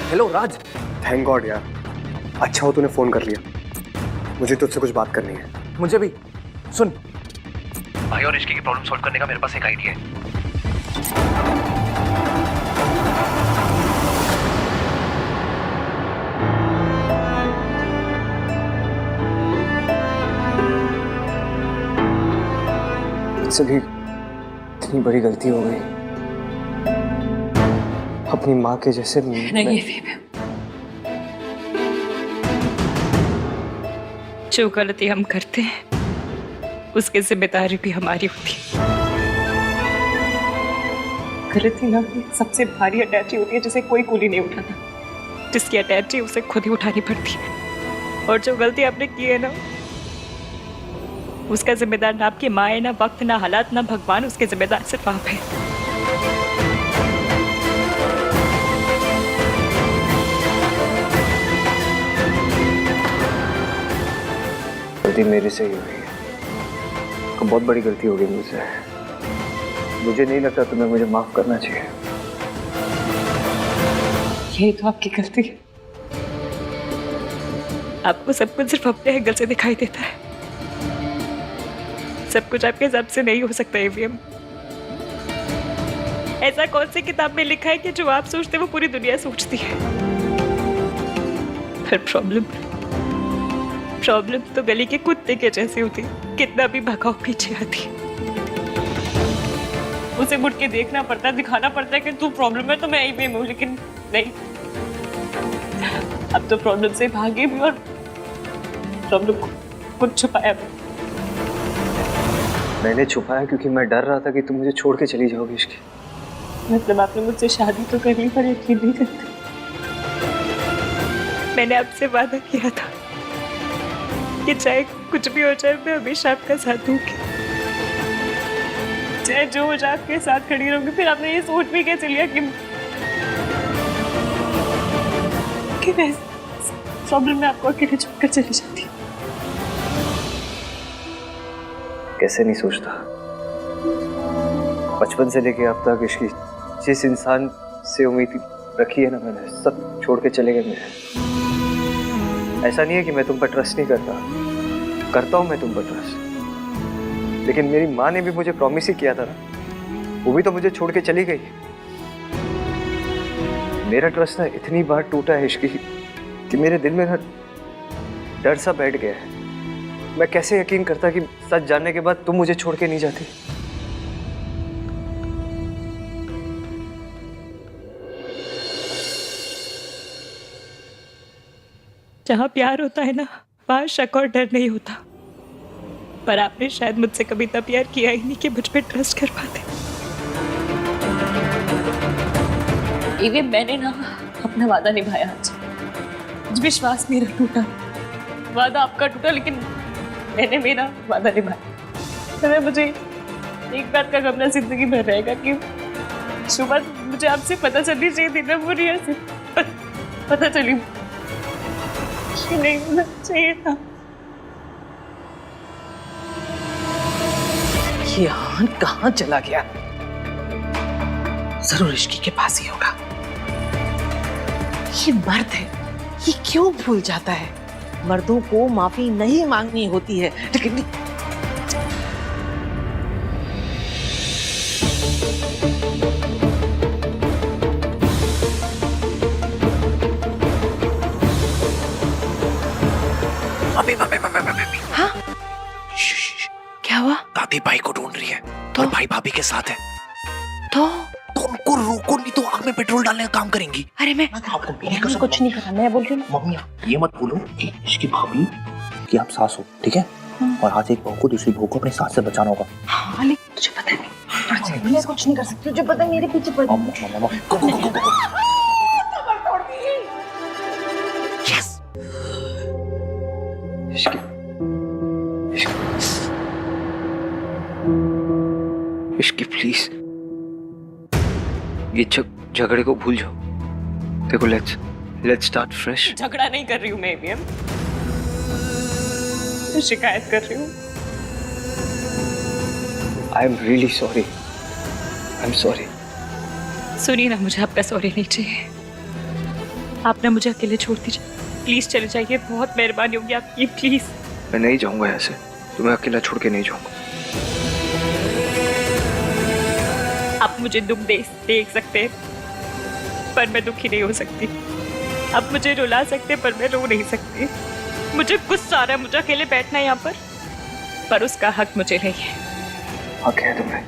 हेलो राज, थैंक गॉड यार, अच्छा हो तूने फोन कर लिया, मुझे तुझसे कुछ बात करनी है। मुझे भी। सुन भाई, और इश्की की प्रॉब्लम सॉल्व करने का मेरे पास एक आइडिया है। मुझसे भी इतनी बड़ी गलती हो गई, अपनी माँ के जैसे नहीं जो गलती हम करते हैं उसकी जिम्मेदारी भी हमारी होती है। गलती ना सबसे भारी अटैची होती है जिसे कोई कूली नहीं उठाता, जिसकी अटैची उसे खुद ही उठानी पड़ती है। और जो गलती आपने की है ना, उसका जिम्मेदार ना आपकी माँ है, ना वक्त, ना हालात, ना भगवान, उसके जिम्मेदार सिर्फ आप है। गलती मेरे से ही हुई है, बहुत बड़ी गलती हो गई मुझसे। मुझे नहीं लगता तुम्हें मुझे माफ करना चाहिए। यही तो आपकी गलती है, आपको सब कुछ सिर्फ अपने एंगल से दिखाई देता है। सब कुछ आपके हिसाब से नहीं हो सकता एवीएम। ऐसा कौन सी किताब में लिखा है कि जो आप सोचते वो पूरी दुनिया सोचती है। पर प्रॉब्लम तो गली के कुत्ते के जैसी होती, कितना भी भगाओ पीछे आती। उसे मुड़ के देखना पड़ता है, दिखाना पड़ता है कि तू प्रॉब्लम है तो मैं एवीएम हूँ, लेकिन नहीं, अब तो प्रॉब्लम से भागे भी और प्रॉब्लम को खुद छुपाया भी। मैंने छुपाया क्योंकि मैं डर रहा था कि तुम मुझे छोड़ के चली जाओगी इश्की। मतलब आपने मुझसे शादी तो कर ली पर यकीन नहीं करते। मैंने आपसे वादा किया था कि चाहे कुछ भी हो जाए मैं हमेशा आपका साथ दूंगी, चाहे जो हो जाए आपके साथ खड़ी रहूंगी। फिर आपने ये सोच भी कैसे लिया कि मैं प्रॉब्लम में आपको अकेले छोड़कर चली जाती। कैसे नहीं सोचता, बचपन से लेके अब तक इश्की जिस इंसान से उम्मीद रखी है ना मैंने, सब छोड़ के चले गए मेरे। ऐसा नहीं है कि मैं तुम पर ट्रस्ट नहीं करता हूँ मैं तुम पर ट्रस्ट, लेकिन मेरी माँ ने भी मुझे प्रॉमिस ही किया था ना, वो भी तो मुझे छोड़ के चली गई। मेरा ट्रस्ट ना इतनी बार टूटा है इश्की कि मेरे दिल में ना डर सा बैठ गया है। मैं कैसे यकीन करता कि सच जानने के बाद तुम मुझे छोड़ के नहीं जाती। जहाँ प्यार होता है ना, वहाँ शक और डर नहीं होता। पर आपने शायद मुझसे कभी इतना प्यार किया ही नहीं कि मुझ पे ट्रस्ट कर पाते। ये मैंने ना अपना वादा निभाया आज, विश्वास मेरा टूटा, वादा आपका टूटा, लेकिन मैंने मेरा वादा निभाया। तो मुझे एक बात का गम जिंदगी भर रहेगा कि सुबह मुझे आपसे पता चलनी चाहिए थी ना, वो रिया से पता चली कि नहीं होना चाहिए था। ये आहान कहाँ चला गया? जरूर इश्की के पास ही होगा। ये मर्द है, ये क्यों भूल जाता है? मर्दों को माफी नहीं मांगनी होती है, लेकिन हाँ? क्या हुआ? दादी भाई को ढूंढ रही है और भाई भाभी के साथ है। तो उनको रोको, नहीं तो आग में पेट्रोल डालने का काम करेंगी। अरे मैं कुछ नहीं करा, मैं बोल रही हूँ। मम्मी ये मत बोलो कि इसकी भाभी कि आप सास हो, ठीक है? और आज एक बहू को दूसरी बहू को अपने सास से बचाना होगा। हाँ, लेकिन तुझे पता नहीं, मैं कुछ नहीं कर सकती, तुझे पता है मेरे पीछे पड़ इश्की प्लीज ये झगड़े को भूल जाओ। देखो लेट्स स्टार्ट फ्रेश। झगड़ा नहीं कर रही हूँ मैं एवीएम, शिकायत कर रही हूँ। I am really sorry, I am sorry. सुनिए ना, मुझे आपका सॉरी नहीं चाहिए। आप ना मुझे अकेले छोड़ दीजिए, प्लीज चले जाइए, बहुत मेहरबानी होगी आपकी, प्लीज। मैं नहीं जाऊंगा यहाँ से, तुम्हें अकेला छोड़ के नहीं जाऊंगा। आप मुझे दुख देख सकते हैं, पर मैं दुखी नहीं हो सकती। आप मुझे रुला सकते पर मैं रो नहीं सकती। मुझे गुस्सा आ रहा है, मुझे अकेले बैठना है यहाँ पर उसका हक मुझे नहीं है। हक है तुम्हें,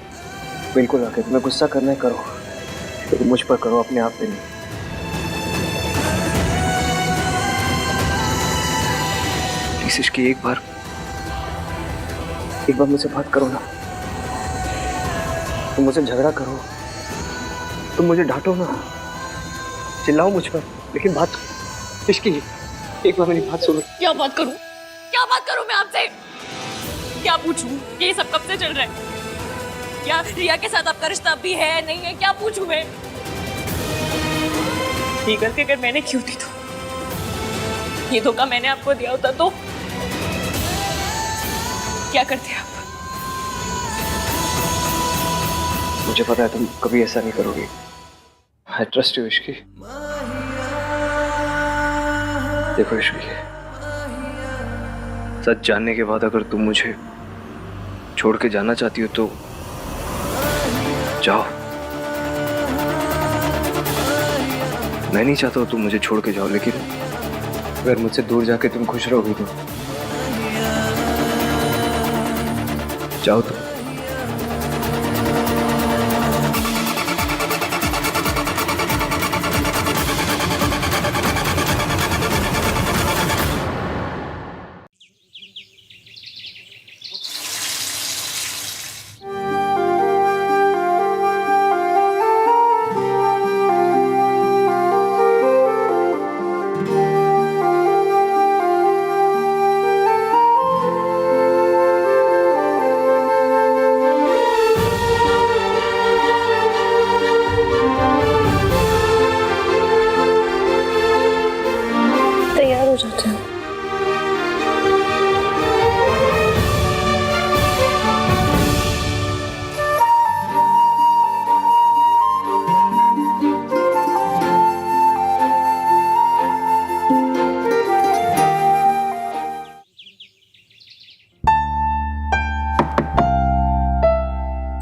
बिल्कुल हक है। तुम्हें गुस्सा करना है करो, लेकिन मुझ पर करो, अपने आप पे नहीं। प्लीज इश्की, एक बार मुझसे बात करो ना। तुम मुझसे झगड़ा करो, तुम मुझे डांटो ना, चिल्लाओ मुझ पर, लेकिन बात इश्की, एक बार मेरी बात सुनो। क्या बात करूं मैं आपसे? क्या पूछूं? ये सब कब से चल रहा है? क्या रिया के साथ आपका रिश्ता भी है नहीं है? क्या पूछूं मैं? ये गलती अगर मैंने क्यों दी, तो ये धोखा मैंने आपको दिया होता तो क्या करते आप? मुझे पता है तुम कभी ऐसा नहीं करोगी। I trust you Ishki. देखो इश्की, सच जानने के बाद अगर तुम मुझे छोड़ के जाना चाहती हो तो जाओ। मैं नहीं चाहता तुम मुझे छोड़ के जाओ, लेकिन अगर मुझसे दूर जाके तुम खुश रहोगी तो जाओ तुम।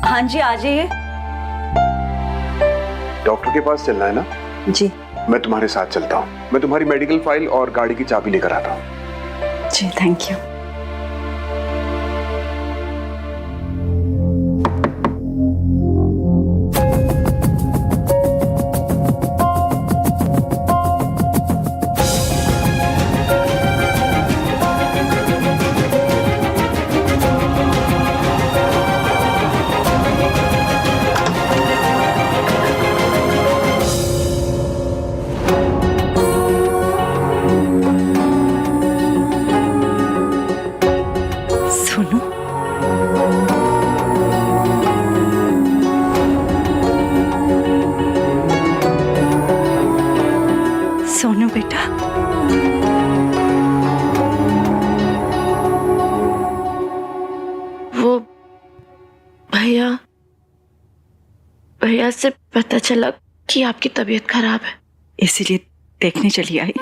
हाँ जी, आ जाइए। डॉक्टर के पास चलना है ना? जी। मैं तुम्हारे साथ चलता हूँ। मैं तुम्हारी मेडिकल फाइल और गाड़ी की चाबी लेकर आता हूँ। जी, थैंक यू। सोनू बेटा, वो भैया से पता चला कि आपकी तबीयत खराब है, इसीलिए देखने चली आई।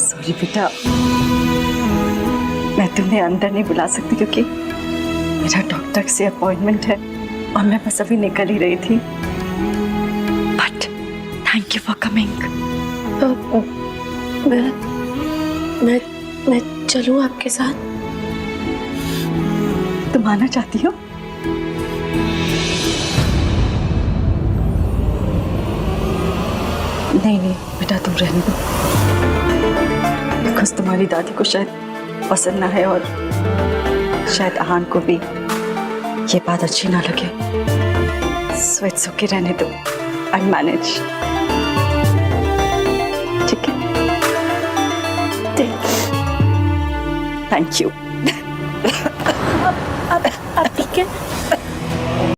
सॉरी बेटा, मैं तुम्हें अंदर नहीं बुला सकती क्योंकि मेरा डॉक्टर से अपॉइंटमेंट है और मैं बस अभी निकल ही रही थी। But thank you for coming. मैं चलूं आपके साथ? तुम आना चाहती हो? नहीं नहीं बेटा, तुम रहने दो, बिकॉज तुम्हारी दादी को शायद पसंद ना है और शायद आहान को भी ये बात अच्छी ना लगे। सो इट्स ओके, रहने दो, आई मैनेज। ठीक है, थैंक यू। अब ठीक है।